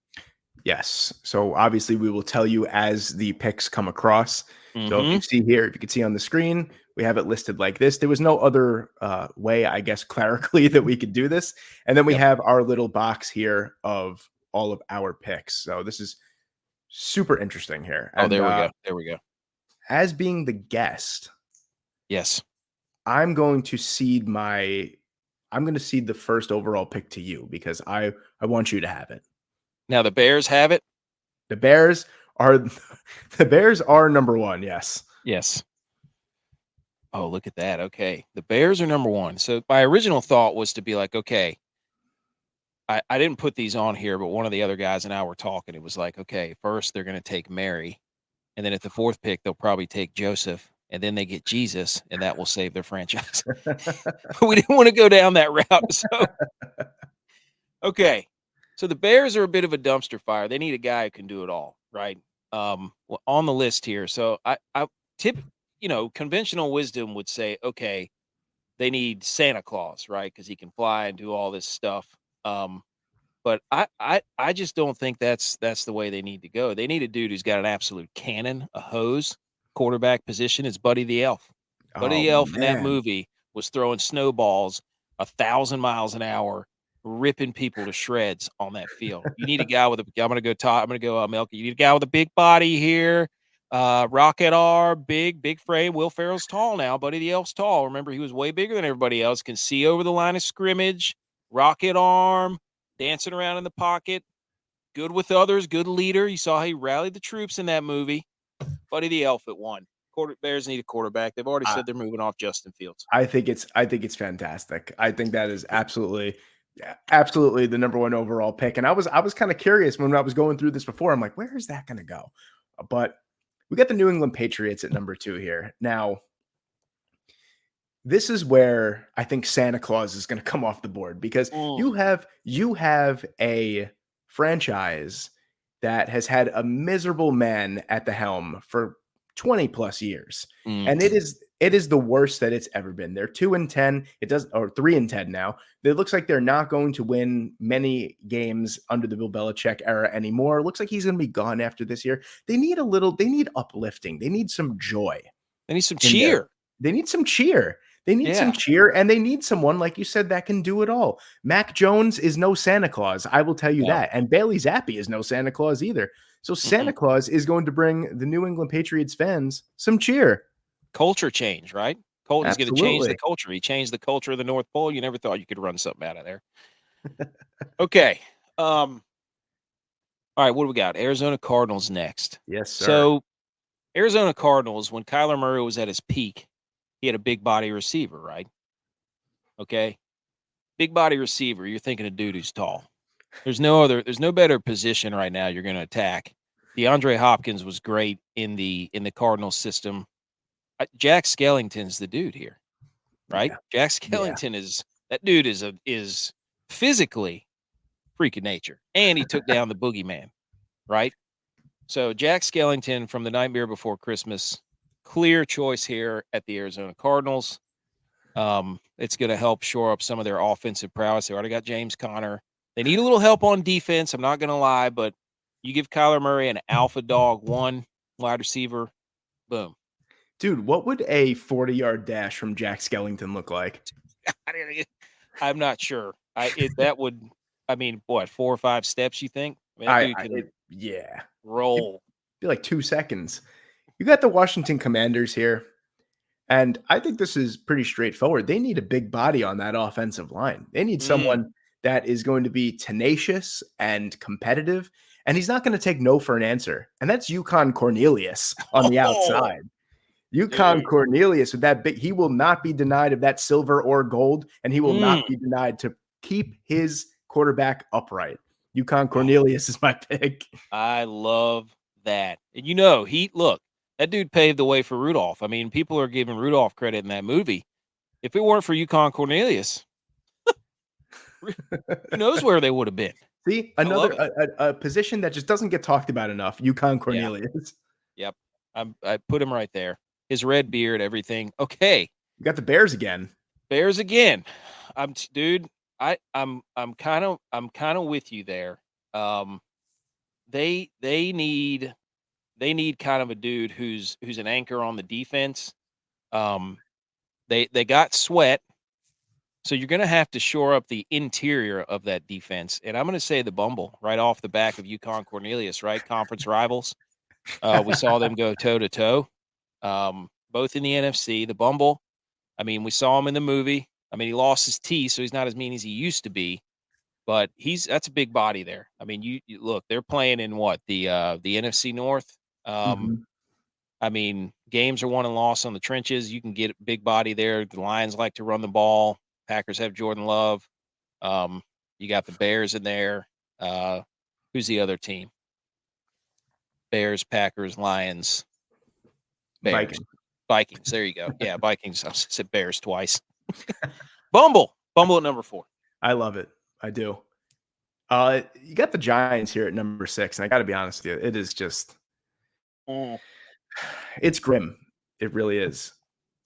B: Yes. So obviously we will tell you as the picks come across. So if you see here, if you can see on the screen, we have it listed like this. There was no other way, I guess, clerically that we could do this. And then we have our little box here of all of our picks. So this is super interesting here.
A: And, there we go. There we go.
B: As being the guest,
A: yes,
B: I'm going to cede the first overall pick to you because I want you to have it.
A: Now the Bears have it.
B: The Bears are number one. Yes.
A: Yes. Oh, look at that. Okay. The Bears are number one. So my original thought was to be like, okay, I didn't put these on here, but one of the other guys and I were talking. It was like, okay, first they're going to take Mary. And then at the fourth pick, they'll probably take Joseph. And then they get Jesus, and that will save their franchise. But we didn't want to go down that route. So, okay. So the Bears are a bit of a dumpster fire. They need a guy who can do it all, right? Well, on the list here. So conventional wisdom would say, okay, they need Santa Claus, right? Because he can fly and do all this stuff. But I just don't think that's the way they need to go. They need a dude who's got an absolute cannon, a hose. Quarterback position is Buddy the Elf. Buddy the Elf in that movie was throwing snowballs 1,000 miles an hour, ripping people to shreds on that field. You need a guy with I'm going to go Melky. You need a guy with a big body here. Rocket R, big frame. Will Ferrell's tall now. Buddy the Elf's tall. Remember, he was way bigger than everybody else. Can see over the line of scrimmage. Rocket arm, dancing around in the pocket. Good with others. Good leader. You saw how he rallied the troops in that movie. Buddy the Elf at one. Bears need a quarterback. They've already
B: I,
A: said they're moving off Justin Fields.
B: I think it's fantastic. I think that is absolutely the number one overall pick. And I was kind of curious when I was going through this before. I'm like, where is that going to go? But we got the New England Patriots at number 2 here. Now, this is where I think Santa Claus is going to come off the board because you have a franchise that has had a miserable man at the helm for 20 plus years. And it is the worst that it's ever been. They're 2-10. It does, or 3-10 now. It looks like they're not going to win many games under the Bill Belichick era anymore. It looks like he's going to be gone after this year. They need uplifting. They need some joy.
A: They need some cheer.
B: They need some cheer. They need some cheer, and they need someone, like you said, that can do it all. Mac Jones is no Santa Claus. I will tell you that. And Bailey Zappi is no Santa Claus either. So Santa Claus is going to bring the New England Patriots fans some cheer.
A: Culture change, right? Colton's going to change the culture. He changed the culture of the North Pole. You never thought you could run something out of there. Okay. All right, what do we got? Arizona Cardinals next.
B: Yes, sir.
A: So Arizona Cardinals, when Kyler Murray was at his peak, he had a big body receiver, right? Okay. Big body receiver. You're thinking a dude who's tall. There's no better position right now you're going to attack. DeAndre Hopkins was great in the Cardinals system. Jack Skellington's the dude here, right? Yeah. Jack Skellington is physically freak of nature, and he took down the boogeyman, right? So Jack Skellington from The Nightmare Before Christmas, clear choice here at the Arizona Cardinals. It's going to help shore up some of their offensive prowess. They already got James Conner. They need a little help on defense. I'm not going to lie, but you give Kyler Murray an alpha dog, one wide receiver, boom.
B: Dude, what would a 40-yard dash from Jack Skellington look like?
A: I'm not sure. That would, 4 or 5 steps, you think? Roll.
B: It'd be like 2 seconds. You got the Washington Commanders here, and I think this is pretty straightforward. They need a big body on that offensive line. They need someone that is going to be tenacious and competitive, and he's not going to take no for an answer. And that's Yukon Cornelius on the outside. Yukon Cornelius with that big, he will not be denied of that silver or gold, and he will not be denied to keep his quarterback upright. Yukon Cornelius is my pick.
A: I love that. And that dude paved the way for Rudolph. I mean, people are giving Rudolph credit in that movie. If it weren't for Yukon Cornelius, who knows where they would have been.
B: See, another a position that just doesn't get talked about enough. Yukon Cornelius.
A: Yep. I put him right there. His red beard, everything. Okay.
B: You got the Bears again.
A: I'm kind of with you there. They need kind of a dude who's an anchor on the defense. They got Sweat, so you're going to have to shore up the interior of that defense. And I'm going to say the Bumble right off the back of Yukon Cornelius, right? Conference rivals. We saw them go toe to toe. Both in the NFC. The Bumble, we saw him in the movie. He lost his teeth, so he's not as mean as he used to be. But that's a big body there. You look, they're playing in what? The NFC North. Games are won and lost on the trenches. You can get a big body there. The Lions like to run the ball. Packers have Jordan Love. You got the Bears in there. Who's the other team? Bears, Packers, Lions, Bears. Vikings. There you go. Yeah, Vikings. I said Bears twice. Bumble at number 4.
B: I love it. I do. You got the Giants here at number 6, and I got to be honest with you, it is just it's grim. It really is.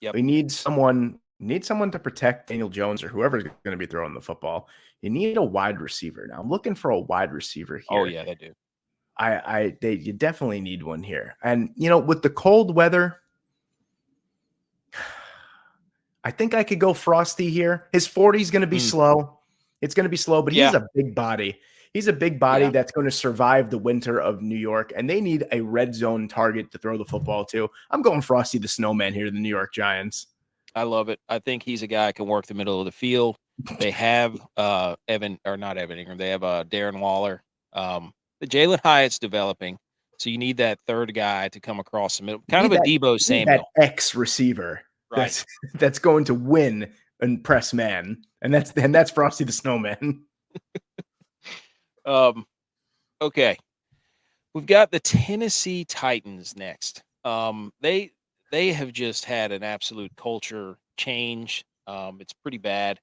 A: Yep.
B: We need someone to protect Daniel Jones or whoever's going to be throwing the football. You need a wide receiver. Now I'm looking for a wide receiver here.
A: Oh yeah, they do.
B: You definitely need one here. And with the cold weather, I think I could go Frosty here. His 40 is going to be slow. It's going to be slow, but he's a big body. He's a big body that's going to survive the winter of New York, and they need a red zone target to throw the football to. I'm going Frosty the Snowman here, the New York Giants.
A: I love it. I think he's a guy who can work the middle of the field. They have Darren Waller. The Jalen Hyatt's developing. So you need that third guy to come across the middle,
B: You
A: kind of
B: need
A: a
B: that,
A: Debo
B: you need that
A: Samuel.
B: X receiver
A: Right.
B: that's going to win and press man, and that's Frosty the Snowman.
A: Okay. We've got the Tennessee Titans next. They have just had an absolute culture change. It's pretty bad.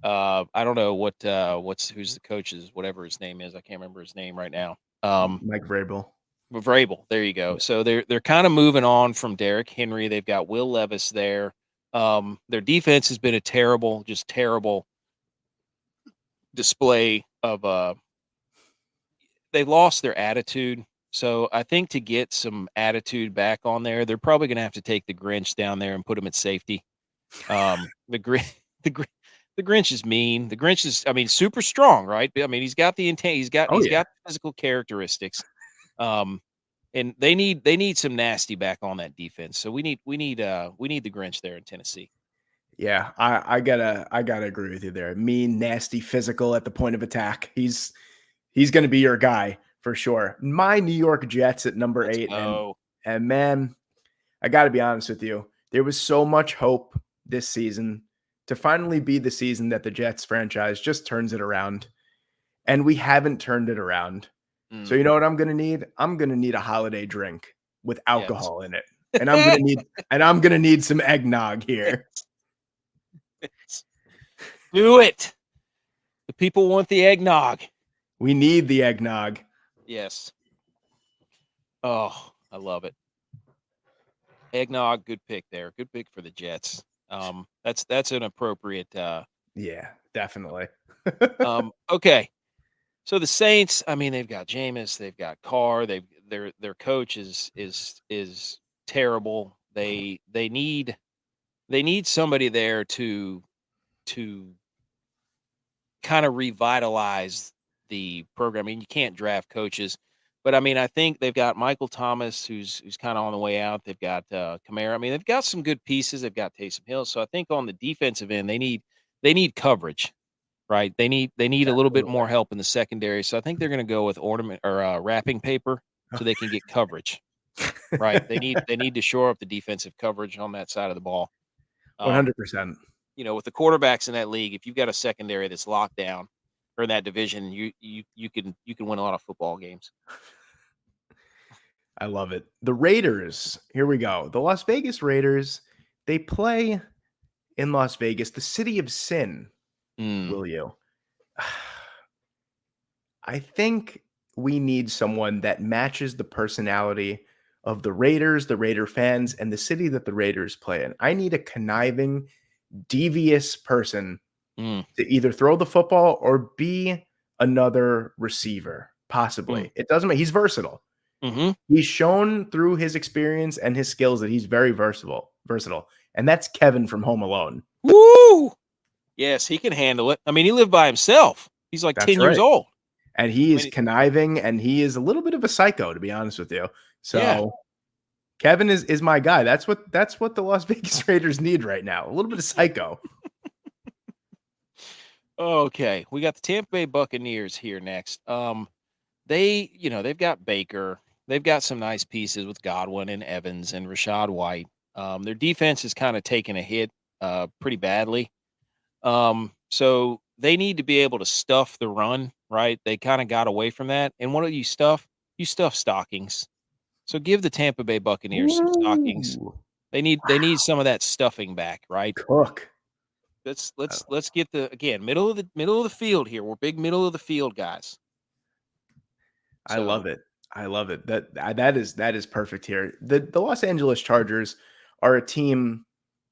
A: I don't know who's the coach's whatever his name is. I can't remember his name right now.
B: Mike Vrabel.
A: Vrabel. There you go. So they're kind of moving on from Derrick Henry. They've got Will Levis there. Their defense has been a terrible display of they lost their attitude. So I think to get some attitude back on there, they're probably going to have to take the Grinch down there and put him at safety. The Grinch is mean. The Grinch is, I mean, super strong, right? I mean, he's got the intent. He's got physical characteristics. And they need some nasty back on that defense. So we need the Grinch there in Tennessee.
B: Yeah, I gotta agree with you there. Mean, nasty, physical at the point of attack. He's going to be your guy for sure. My New York Jets at number
A: Let's
B: 8,
A: go.
B: and man, I got to be honest with you. There was so much hope this season to finally be the season that the Jets franchise just turns it around, and we haven't turned it around. So you know what I'm going to need? I'm going to need a holiday drink with alcohol in it. And I'm going to need some eggnog here.
A: Do it. The people want the eggnog.
B: We need the eggnog.
A: Yes. Oh, I love it. Eggnog, good pick there. Good pick for the Jets. That's an appropriate
B: yeah, definitely.
A: Okay. So the Saints, I mean, they've got Jameis, they've got Carr, their coach is terrible. They need somebody there to kind of revitalize the program. I mean, you can't draft coaches, but I mean, I think they've got Michael Thomas, who's kind of on the way out. They've got Kamara. I mean, they've got some good pieces. They've got Taysom Hill. So I think on the defensive end, they need coverage, right? They need a little bit more help in the secondary. So I think they're going to go with ornament or wrapping paper so they can get coverage, right? They need to shore up the defensive coverage on that side of the ball.
B: 100%.
A: You know, with the quarterbacks in that league, if you've got a secondary that's locked down or in that division, you can win a lot of football games.
B: I love it. The Raiders, here we go. The Las Vegas Raiders, they play in Las Vegas, the city of sin. Will you? I think we need someone that matches the personality of the Raiders, the Raider fans, and the city that the Raiders play in. I need a conniving, devious person to either throw the football or be another receiver, possibly. It doesn't matter. He's versatile. He's shown through his experience and his skills that he's very versatile. And that's Kevin from Home Alone.
A: Woo! Yes, he can handle it. I mean, he lived by himself. He's like 10 years old.
B: And he is conniving, and he is a little bit of a psycho, to be honest with you. So Kevin is my guy. That's what the Las Vegas Raiders need right now. A little bit of psycho.
A: Okay, we got the Tampa Bay Buccaneers here next. They've got Baker. They've got some nice pieces with Godwin and Evans and Rachaad White. Their defense is kind of taking a hit pretty badly. So they need to be able to stuff the run, right? They kind of got away from that. And what do you stuff? You stuff stockings. So give the Tampa Bay Buccaneers some stockings. They need some of that stuffing back, right?
B: Cook.
A: Let's get middle of the field here. We're big middle of the field guys.
B: I love it. That is perfect here. The Los Angeles Chargers are a team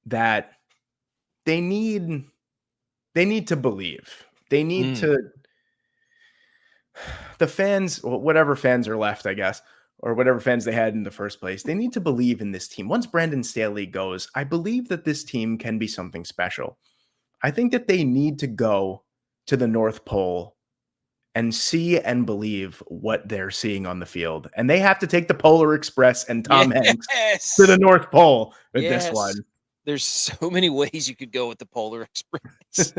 B: that they need to believe. They need to the fans, whatever fans are left, I guess, or whatever fans they had in the first place, they need to believe in this team. Once Brandon Staley goes, I believe that this team can be something special. I think that they need to go to the North Pole and see and believe what they're seeing on the field. And they have to take the Polar Express and Tom Hanks to the North Pole with this one.
A: There's so many ways you could go with the Polar Express.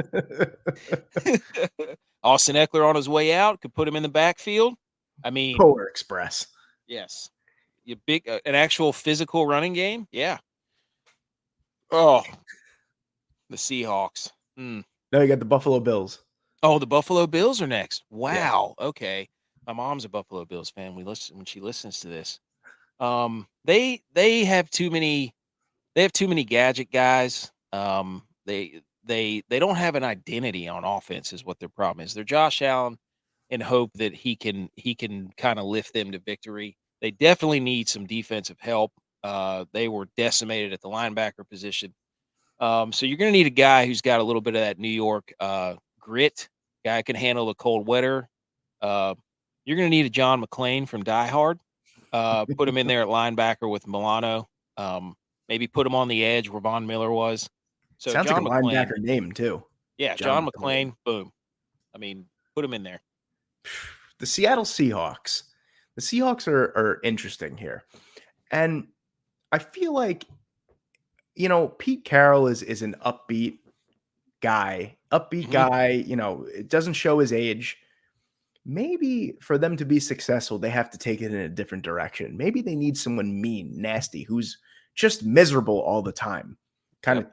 A: Austin Eckler on his way out could put him in the backfield. I mean,
B: Polar Express.
A: Yes. You big an actual physical running game? Yeah. Oh, the Seahawks. Mm.
B: No, you got the Buffalo Bills.
A: Oh, the Buffalo Bills are next.
B: Yeah.
A: Wow. Okay. My mom's a Buffalo Bills fan. We listen when she listens to this. They have too many gadget guys. They don't have an identity on offense is what their problem is. They're Josh Allen and hope that he can kind of lift them to victory. They definitely need some defensive help. They were decimated at the linebacker position. So you're going to need a guy who's got a little bit of that New York grit. Guy can handle the cold weather. Uh, you're going to need a John McClane from Die Hard. Put him in there at linebacker with Milano. Maybe put him on the edge where Von Miller was. So
B: Sounds like a
A: John McClane,
B: linebacker name too.
A: yeah, John McClane, boom. I mean, put him in there.
B: The Seattle Seahawks. The Seahawks are interesting here. And I feel like, Pete Carroll is an upbeat guy. It doesn't show his age. Maybe for them to be successful, they have to take it in a different direction. Maybe they need someone mean, nasty, who's just miserable all the time. Kind of,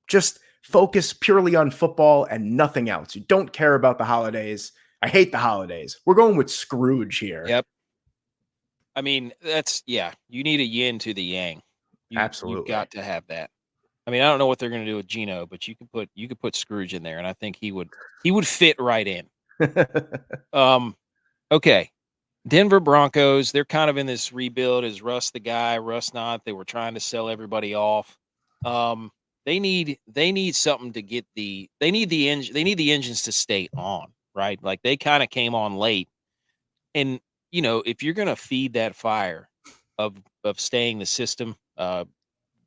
B: just focus purely on football and nothing else. You don't care about the holidays. I hate the holidays. We're going with Scrooge here.
A: Yep. I mean, you need a yin to the yang.
B: Absolutely.
A: You've got to have that. I mean, I don't know what they're going to do with Geno, but you could put Scrooge in there, and I think he would fit right in. Okay. Denver Broncos, they're kind of in this rebuild. Is Russ the guy? Russ not. They were trying to sell everybody off. They need something to get they need the engines to stay on, right? Like they kind of came on late. And if you're gonna feed that fire of staying the system,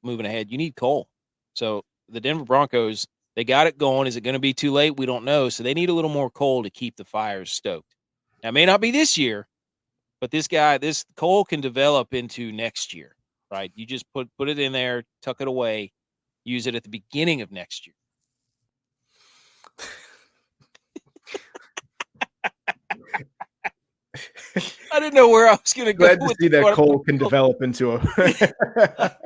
A: moving ahead, you need coal. So the Denver Broncos, they got it going. Is it going to be too late? We don't know. So they need a little more coal to keep the fires stoked. Now, it may not be this year, but this coal can develop into next year, right? You just put it in there, tuck it away, use it at the beginning of next year. I didn't know where I was going to go.
B: Glad to see that Cole can develop into a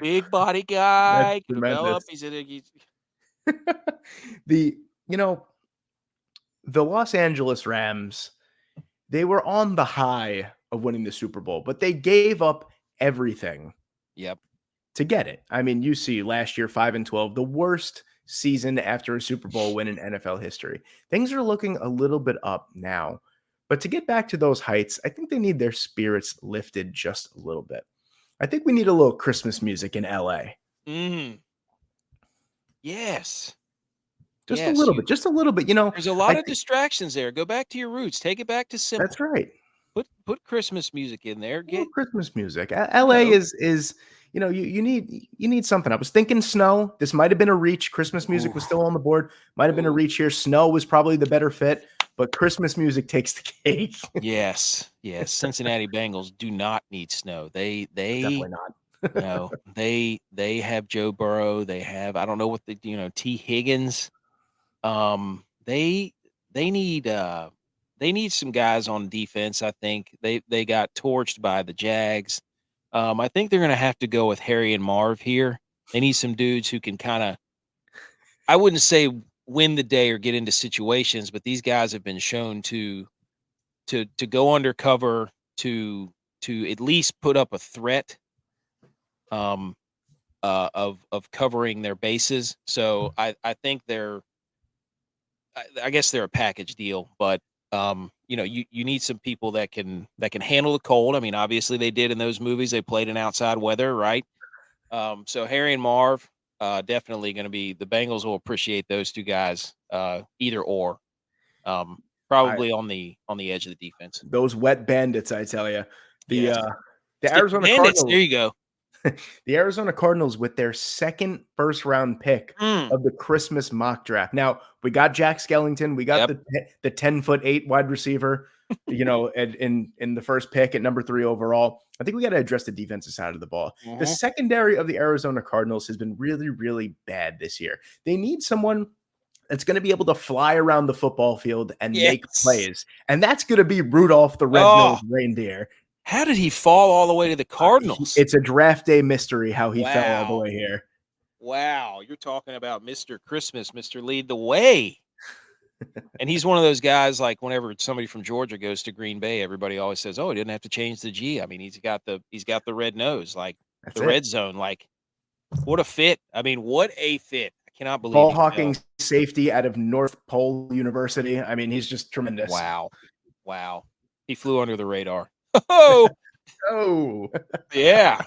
A: big body guy.
B: Can
A: develop.
B: The Los Angeles Rams, they were on the high of winning the Super Bowl, but they gave up everything.
A: Yep.
B: To get it. I mean, you see last year 5-12, the worst season after a Super Bowl win in NFL history. Things are looking a little bit up now. But to get back to those heights, I think they need their spirits lifted just a little bit. I think we need a little Christmas music in LA.
A: Mm-hmm. Yes.
B: Just a little bit.
A: There's a lot of distractions there. Go back to your roots. Take it back to simple.
B: That's right.
A: Put Christmas music in there.
B: Get Christmas music. LA is you need something. I was thinking snow. This might have been a reach. Christmas music was still on the board. Might have been a reach here. Snow was probably the better fit, but Christmas music takes the cake.
A: Yes. Cincinnati Bengals do not need snow. They
B: definitely not.
A: No, they have Joe Burrow. They have, I don't know what T. Higgins. They need some guys on defense. I think they got torched by the Jags. I think they're going to have to go with Harry and Marv here. They need some dudes who can kind of, I wouldn't say win the day or get into situations, but these guys have been shown to go undercover, to at least put up a threat of covering their bases. So I think I guess they're a package deal, but you need some people that can handle the cold. I mean, obviously they did in those movies. They played in outside weather, right? So Harry and Marv, definitely going to be, the Bengals will appreciate those two guys, either or, probably on the edge of the defense.
B: Those wet bandits, I tell you. The Arizona
A: Bandits,
B: Cardinals.
A: there you go.
B: The Arizona Cardinals with their second first-round pick of the Christmas mock draft. Now, we got Jack Skellington. We got the 10'8" wide receiver, in the first pick at number 3 overall. I think we got to address the defensive side of the ball. The secondary of the Arizona Cardinals has been really, really bad this year. They need someone that's going to be able to fly around the football field and make plays. And that's going to be Rudolph the Red-Nosed Reindeer.
A: How did he fall all the way to the Cardinals?
B: It's a draft day mystery how he fell all the
A: Wow.
B: way here.
A: Wow. You're talking about Mr. Christmas, Mr. Lead the Way. And he's one of those guys, like whenever somebody from Georgia goes to Green Bay, everybody always says, "Oh, he didn't have to change the G." I mean, he's got the red nose, like
B: That's
A: the
B: it.
A: red zone. Like, what a fit. I mean, what a fit. I cannot believe
B: Paul
A: he
B: Hawking,
A: fell.
B: safety out of North Pole University. I mean, he's just tremendous.
A: Wow. Wow. He flew under the radar. Oh,
B: Oh,
A: yeah.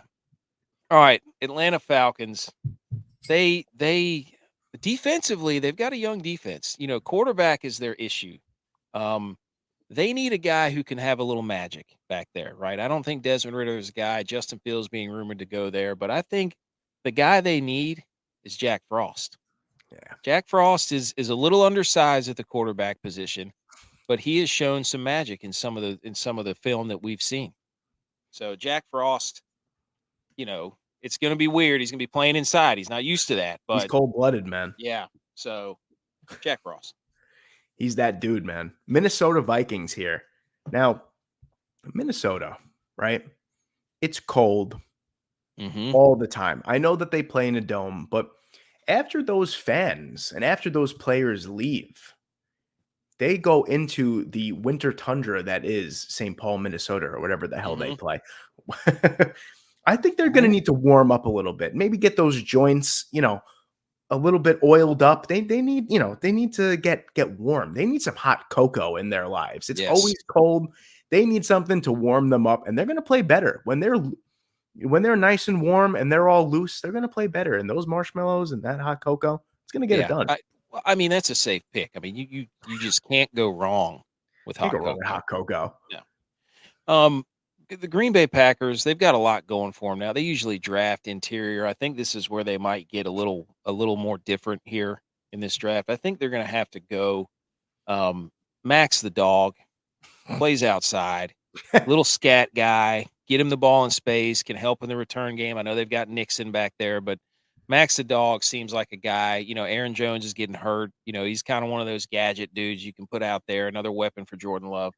A: All right. Atlanta Falcons. They defensively, they've got a young defense. You know, quarterback is their issue. They need a guy who can have a little magic back there, right? I don't think Desmond Ritter is a guy. Justin Fields being rumored to go there, but I think the guy they need is Jack Frost.
B: yeah.
A: Jack Frost is a little undersized at the quarterback position, but he has shown some magic in some of the film that we've seen. So Jack Frost, you know, it's going to be weird. He's going to be playing inside. He's not used to that,
B: He's
A: but
B: cold-blooded, man.
A: yeah. So Jack Frost.
B: He's that dude, man. Minnesota Vikings here. Now, Minnesota, right? It's cold all the time. I know that they play in a dome, but after those fans and after those players leave, they go into the winter tundra that is St. Paul, Minnesota, or whatever the hell they play. I think they're going to need to warm up a little bit. Maybe get those joints, a little bit oiled up. They need, they need to get warm. They need some hot cocoa in their lives. It's always cold. They need something to warm them up, and they're going to play better when they're nice and warm and they're all loose. They're going to play better. And those marshmallows and that hot cocoa, it's going to get it done.
A: I mean, that's a safe pick. I mean, you just can't go wrong with hot
B: cocoa.
A: Yeah. The Green Bay Packers, they've got a lot going for them now. They usually draft interior. I think this is where they might get a little more different here in this draft. I think they're going to have to go Max the dog, plays outside, little scat guy, get him the ball in space, can help in the return game. I know they've got Nixon back there, but Max the dog seems like a guy. Aaron Jones is getting hurt. He's kind of one of those gadget dudes you can put out there, another weapon for Jordan Love.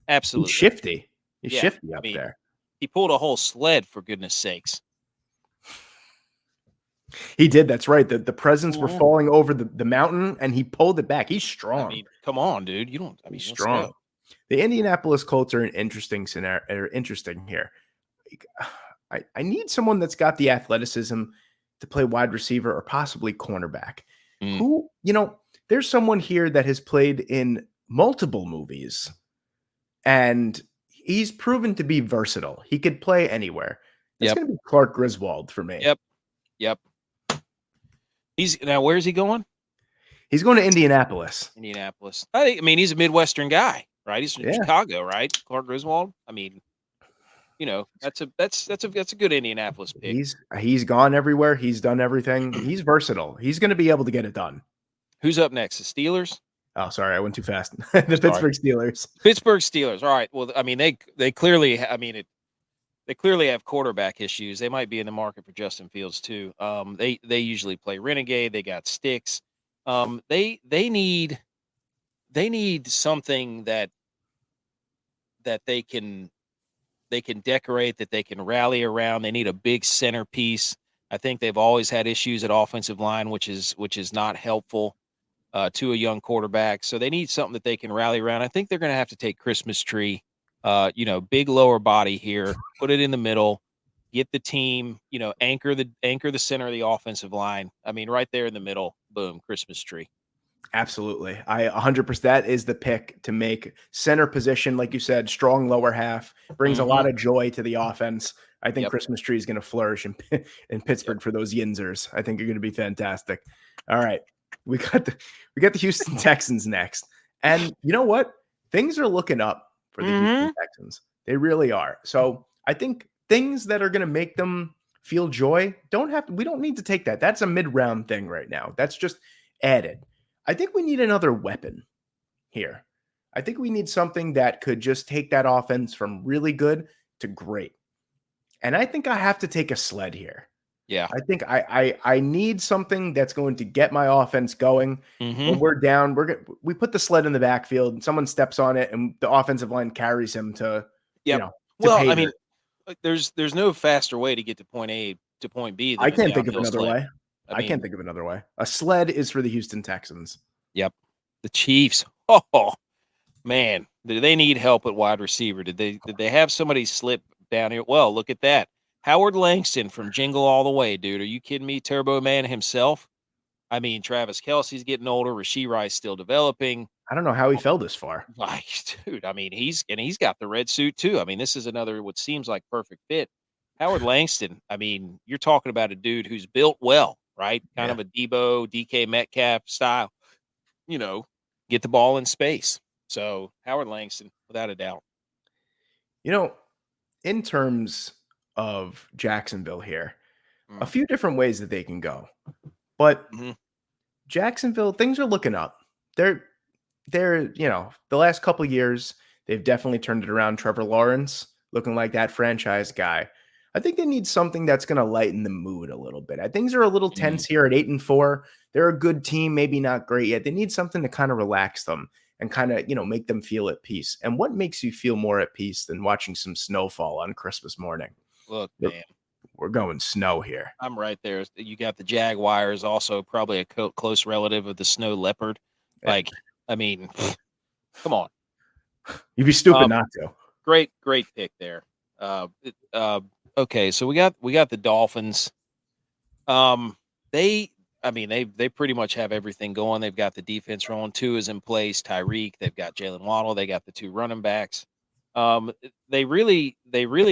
A: Absolutely.
B: He's shifty. He's shifty up there.
A: He pulled a whole sled, for goodness sakes.
B: He did. That's right. The presents were falling over the mountain, and he pulled it back. He's strong.
A: I mean, come on, dude.
B: He's strong. The Indianapolis Colts are an interesting scenario. Interesting here. I need someone that's got the athleticism to play wide receiver or possibly cornerback. Who, there's someone here that has played in multiple movies, and he's proven to be versatile. He could play anywhere. It's going to be Clark Griswold for me.
A: Yep. Now, where's he going?
B: He's going to Indianapolis.
A: I mean, he's a Midwestern guy, right? He's from Chicago, right? Clark Griswold. I mean, that's a good Indianapolis pick.
B: He's gone everywhere. He's done everything. He's versatile. He's going to be able to get it done.
A: Who's up next? The Steelers?
B: Oh, sorry, I went too fast. The Pittsburgh Steelers.
A: Pittsburgh Steelers. All right. Well, I mean, they clearly. I mean, they clearly have quarterback issues. They might be in the market for Justin Fields too. They usually play renegade. They got sticks. They need something that they can decorate, that they can rally around. They need a big centerpiece. I think they've always had issues at offensive line, which is not helpful to a young quarterback. So they need something that they can rally around. I think they're going to have to take Christmas tree. Big lower body here, put it in the middle, get the team, anchor the center of the offensive line. I mean, right there in the middle, boom, Christmas tree.
B: Absolutely. 100%. That is the pick to make center position. Like you said, strong lower half brings a lot of joy to the offense. I think Christmas tree is going to flourish in Pittsburgh for those Yinzers. I think you're going to be fantastic. All right. We got the Houston Texans next. And you know what? Things are looking up for the Houston Texans. They really are. So I think things that are going to make them feel joy we don't need to take that. That's a mid-round thing right now. That's just added. I think we need another weapon here. I think we need something that could just take that offense from really good to great. And I think I have to take a sled here.
A: Yeah.
B: I think I need something that's going to get my offense going. When we're down, we put the sled in the backfield and someone steps on it and the offensive line carries him to, to
A: Well,
B: pay
A: I
B: their.
A: mean, there's no faster way to get to point A to point B
B: I
A: than a
B: can't think of
A: downhill
B: another
A: sled.
B: way.
A: I
B: I can't
A: mean,
B: think of another way. A sled is for the Houston Texans.
A: yep. The Chiefs. Oh man, do they need help at wide receiver? Did they have somebody slip down here? Well, look at that. Howard Langston from Jingle All the Way, dude. Are you kidding me? Turbo Man himself. I mean, Travis Kelsey's getting older. Rasheed Rice still developing.
B: I don't know how he fell this far.
A: Like, dude, I mean, he's got the red suit too. I mean, this is another what seems like perfect fit. Howard Langston, I mean, you're talking about a dude who's built well, right? Kind
B: Yeah.
A: of a Debo, DK Metcalf style, you know, get the ball in space. So Howard Langston, without a doubt.
B: You know, in terms of Jacksonville here, a
A: Mm,
B: few different ways that they can go. But
A: mhm.
B: Jacksonville, things are looking up. They're, the last couple years, they've definitely turned it around. Trevor Lawrence looking like that franchise guy. I think they need something that's going to lighten the mood a little bit. Things are a little
A: Mm.
B: tense here at 8-4. They're a good team, maybe not great yet. They need something to kind of relax them and kind of, make them feel at peace. And what makes you feel more at peace than watching some snowfall on Christmas morning?
A: Look,
B: We're,
A: man,
B: we're going snow here.
A: I'm right there. You got the Jaguars, also probably a close relative of the snow leopard.
B: Eh,
A: Like, I mean, come on.
B: You'd be stupid
A: Um,
B: not to.
A: great pick there. Okay, so we got the Dolphins. They, I mean, they pretty much have everything going. They've got the defense rolling. Two is in place. Tyreek. They've got Jalen Waddle. They got the two running backs. They really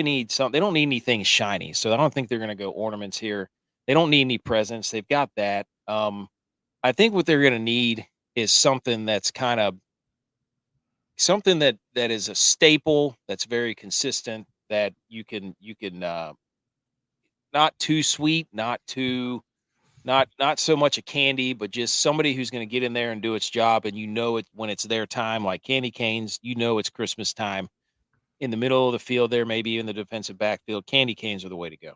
A: need some. They don't need anything shiny, so I don't think they're going to go ornaments here. They don't need any presents. They've got that. I think what they're going to need is something that's kind of something that is a staple that's very consistent that you can not too sweet, not so much a candy, but just somebody who's going to get in there and do its job, and it when it's their time, like candy canes. It's Christmas time in the middle of the field there, maybe in the defensive backfield. Candy canes are the way to go.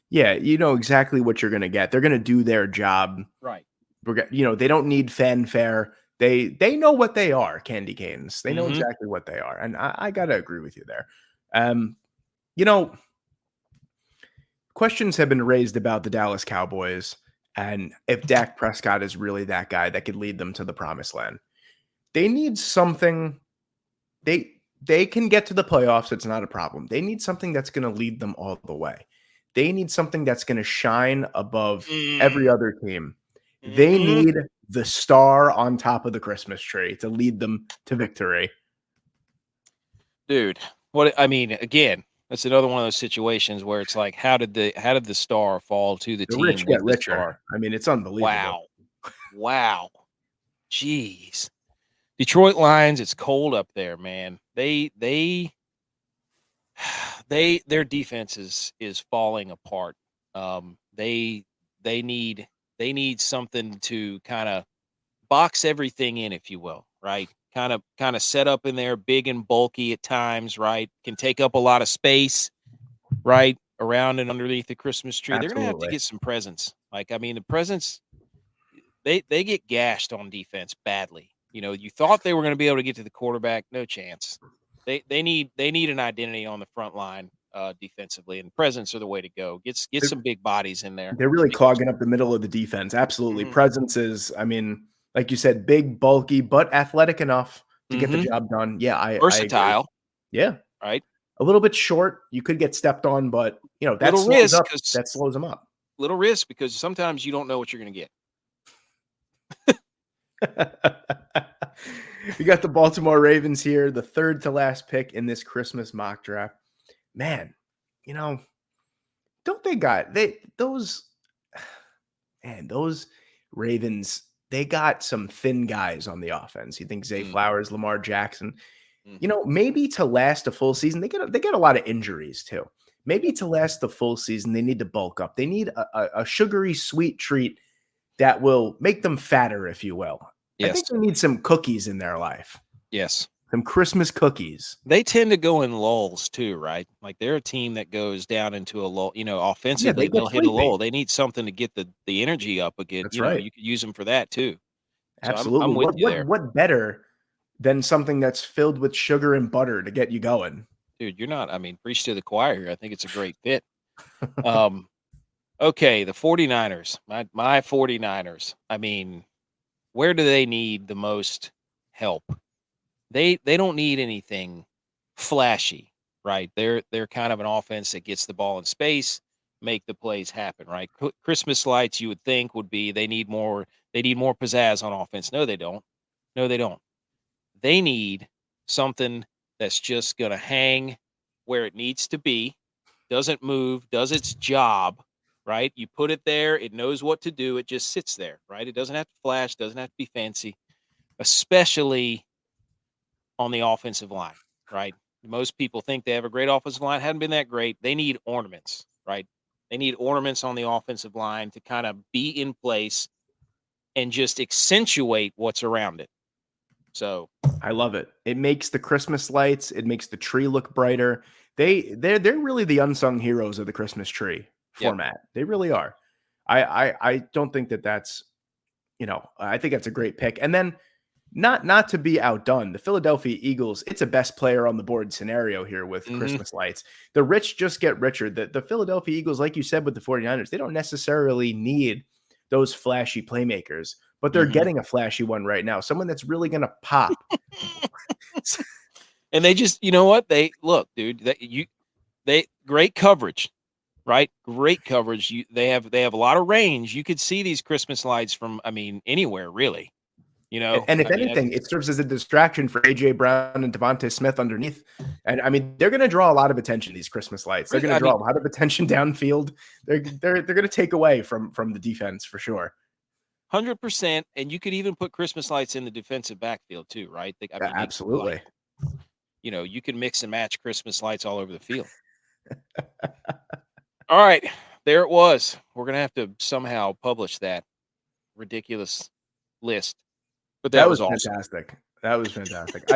B: Yeah, you know exactly what you're going to get. They're going to do their job.
A: Right.
B: They don't need fanfare. They know what they are, candy canes. They know
A: Hmm.
B: exactly what they are. And I gotta agree with you there. Um, you know, questions have been raised about the Dallas Cowboys and if Dak Prescott is really that guy that could lead them to the promised land. They need something. They can get to the playoffs. It's not a problem. They need something that's going to lead them all the way. They need something that's going to shine above every other team. They
A: Hmm.
B: need the star on top of the Christmas tree to lead them to victory.
A: Dude, what I mean, again, that's another one of those situations where it's like, how did the star fall to the
B: The
A: team
B: rich
A: with
B: get
A: the
B: richer.
A: star?
B: I mean, it's unbelievable.
A: Wow. Wow. Jeez. Detroit Lions, it's cold up there, man. Their defense is falling apart. They they need something to kind of box everything in, if you will, right? Kind of set up in there, big and bulky at times, right? Can take up a lot of space, right? Around and underneath the Christmas tree. They're gonna have to
B: Absolutely.
A: get some presents. Like, I mean, the presents they get gashed on defense badly. You thought they were going to be able to get to the quarterback, no chance. They need an identity on the front line defensively, and presence are the way to go. Get
B: They're,
A: some big bodies in there.
B: they're really
A: Make those
B: clogging up the middle of the defense. Absolutely.
A: Mhm.
B: Presence is, I mean, like you said, big, bulky, but athletic enough to get the
A: Mhm.
B: job done. Yeah, I agree.
A: Versatile,
B: Yeah.
A: right?
B: A little bit short. You could get stepped on, but that
A: Little
B: slows
A: risk
B: up.
A: because
B: That slows them up.
A: sometimes you don't know what you're going to get.
B: We got the Baltimore Ravens here, the third to last pick in this Christmas mock draft. Man, you know, don't they got they those man, those Ravens, they got some thin guys on the offense. You think Zay
A: Mm,
B: Flowers, Lamar Jackson,
A: mhm.
B: maybe to last a full season, they get a lot of injuries too. Maybe
A: Yep.
B: to last the full season, they need to bulk up. They need a sugary sweet treat that will make them fatter, if you will. I
A: Yes.
B: think they need some cookies in their life,
A: Yes.
B: some Christmas cookies.
A: They tend to go in lulls too, right? Like, they're a team that goes down into a lull,
B: Yeah, they
A: offensively,
B: get
A: they'll hit a
B: sleepy.
A: lull. They need something to get the energy up again,
B: That's right.
A: you could use them for that too. So I'm
B: Absolutely.
A: with
B: What
A: you
B: what
A: there.
B: what better than something that's filled with sugar and butter to get you going?
A: dude, you're not. I mean, preach to the choir here. I think it's a great fit. Okay, the 49ers, my 49ers. I mean, where do they need the most help? They don't need anything flashy, right? They're kind of an offense that gets the ball in space, make the plays happen, right? Christmas lights, you would think, would be they need more pizzazz on offense. No, they don't. No, they don't. They need something that's just going to hang where it needs to be, doesn't move, does its job, right? You put it there, it knows what to do, it just sits there, right? It doesn't have to flash, doesn't have to be fancy, especially on the offensive line, right? Most people think they have a great offensive line, hadn't been that great. They need ornaments, right? They need ornaments on the offensive line to kind of be in place and just accentuate what's around it. So
B: I love it. It makes the Christmas lights, it makes the tree look brighter. They're really the unsung heroes of the Christmas tree
A: Yep.
B: format. They really are. I don't think that's, I think that's a great pick. And then not to be outdone, the Philadelphia Eagles, it's a best player on the board scenario here with Christmas lights. The rich just get richer. The Philadelphia Eagles, like you said with the 49ers, they don't necessarily need those flashy playmakers, but they're getting a flashy one right now. Someone that's really going to pop.
A: And they just, you know what? They look, dude, they great coverage, right? Great coverage. They have a lot of range. You could see these Christmas lights from, I mean, anywhere really. You know,
B: and if anything, it serves as a distraction for AJ Brown and Devontae Smith underneath. And I mean, they're going to draw a lot of attention. These Christmas lights, they're going to draw a lot of attention downfield. They're going to take away from the defense for sure.
A: 100%. And you could even put Christmas lights in the defensive backfield too, right? I mean,
B: absolutely.
A: You can mix and match Christmas lights all over the field. All right, there it was. We're going to have to somehow publish that ridiculous list. But that was awesome.
B: Fantastic. That was fantastic.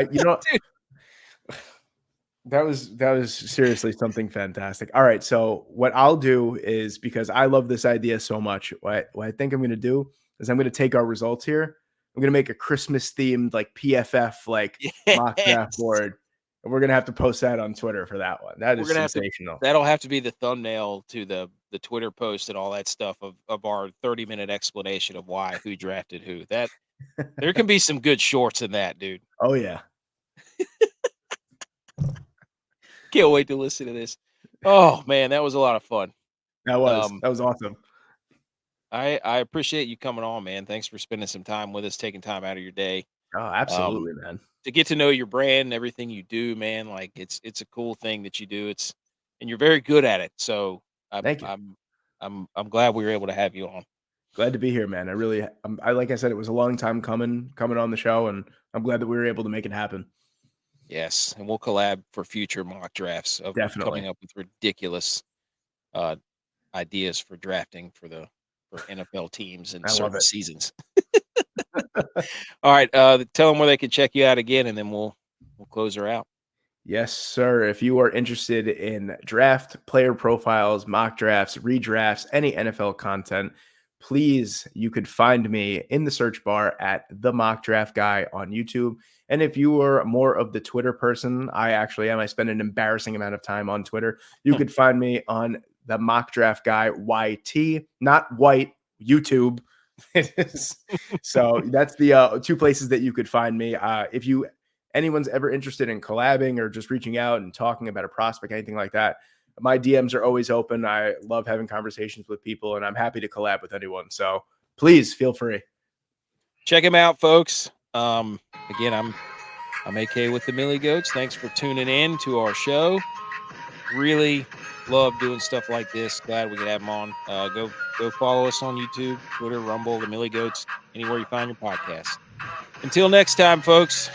B: That was seriously something fantastic. All right, so what I'll do is, because I love this idea so much, what I think I'm going to do is I'm going to take our results here. I'm going to make a Christmas themed like PFF mock draft board, and we're going to have to post that on Twitter for that one. That is sensational.
A: That'll have to be the thumbnail to the Twitter post and all that stuff of our 30-minute explanation of who drafted who. That there can be some good shorts in that, dude.
B: Oh yeah.
A: Can't wait to listen to this. Oh man, that was a lot of fun.
B: That was awesome.
A: I appreciate you coming on, man. Thanks for spending some time with us, taking time out of your day.
B: Oh, absolutely, man.
A: To get to know your brand and everything you do, man. Like it's a cool thing that you do. And you're very good at it. So
B: thank you.
A: I'm glad we were able to have you on.
B: Glad to be here, man. I like I said, it was a long time coming on the show, and I'm glad that we were able to make it happen.
A: Yes, and we'll collab for future mock drafts of coming up with ridiculous ideas for drafting for NFL teams and certain seasons. All right, tell them where they can check you out again, and then we'll close her out.
B: Yes, sir. If you are interested in draft, player profiles, mock drafts, redrafts, any NFL content, please, you could find me in the search bar at The Mock Draft Guy on YouTube. And if you are more of the Twitter person, I actually am. I spend an embarrassing amount of time on Twitter. You could find me on The Mock Draft Guy YT, not white, YouTube. So that's the two places that you could find me. If anyone's ever interested in collabing or just reaching out and talking about a prospect, anything like that, my DMs are always open. I love having conversations with people, and I'm happy to collab with anyone. So please feel free.
A: Check him out, folks. Again, I'm AK with the Millie Goats. Thanks for tuning in to our show. Really love doing stuff like this. Glad we could have them on. Go follow us on YouTube, Twitter, Rumble, the Millie Goats, anywhere you find your podcast. Until next time, folks.